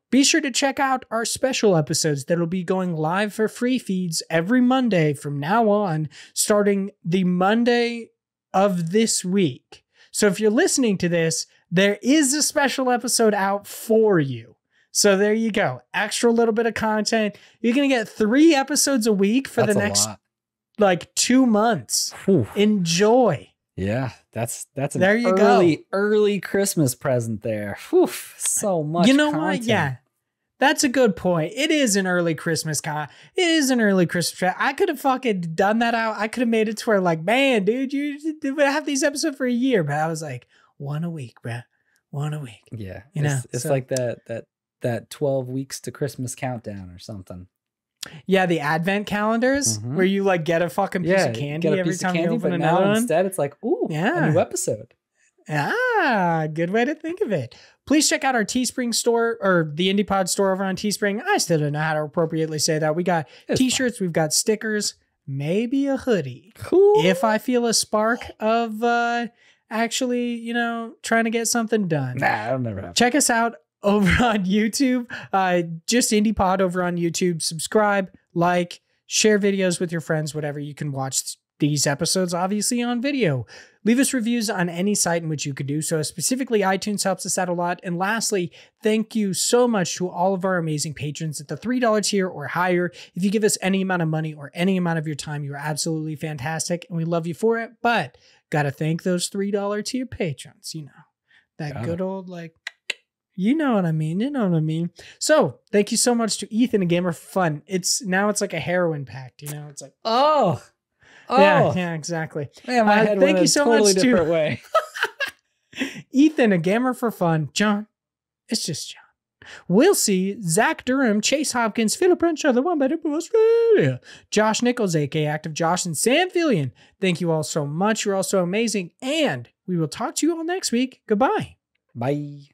Be sure to check out our special episodes that'll be going live for free feeds every Monday from now on, starting the Monday of this week. So if you're listening to this, there is a special episode out for you. So there you go. Extra little bit of content. You're going to get 3 episodes a week for the next. like 2 months. Whew. Enjoy. Yeah, that's an there you early Christmas present there. Whew, so much. You know content. what? Yeah, that's a good point. It is an early Christmas It is an early Christmas. I could have fucking done that out. I could have made it to where like, man, dude, you have these episodes for a year, but I was like, one a week, bro. One a week. Yeah, it's so, like that 12 weeks to Christmas countdown or something. Yeah, the advent calendars where you like get a fucking piece of candy every time you open another one. Instead, it's like, ooh, a new episode. Good way to think of it. Please check out our Teespring store or the Indie Pod store over on Teespring. I still don't know how to appropriately say that. We got t-shirts, we've got stickers, maybe a hoodie. Cool. If I feel a spark of actually, you know, trying to get something done. Nah, that'll never happen. Check us out over on YouTube. Just Indie Pod over on YouTube. Subscribe, like, share videos with your friends, whatever. You can watch these episodes, obviously, on video. Leave us reviews on any site in which you could do so. Specifically, iTunes helps us out a lot. And lastly, thank you so much to all of our amazing patrons at the $3 tier or higher. If you give us any amount of money or any amount of your time, you are absolutely fantastic, and we love you for it. But gotta thank those $3 tier patrons. You know, that good old, like, you know what I mean. You know what I mean. So thank you so much to Ethan and Gamer for Fun. It's like a heroin pact, you know, it's like, oh, yeah, exactly. Man, my head thank went you a so totally much different way. Ethan, a Gamer for Fun. John, it's just John. We'll see Zach Durham, Chase Hopkins, Philip Renshaw, the one better from Australia, Josh Nichols, aka Active Josh, and Sam Fillion. Thank you all so much. You're all so amazing. And we will talk to you all next week. Goodbye. Bye.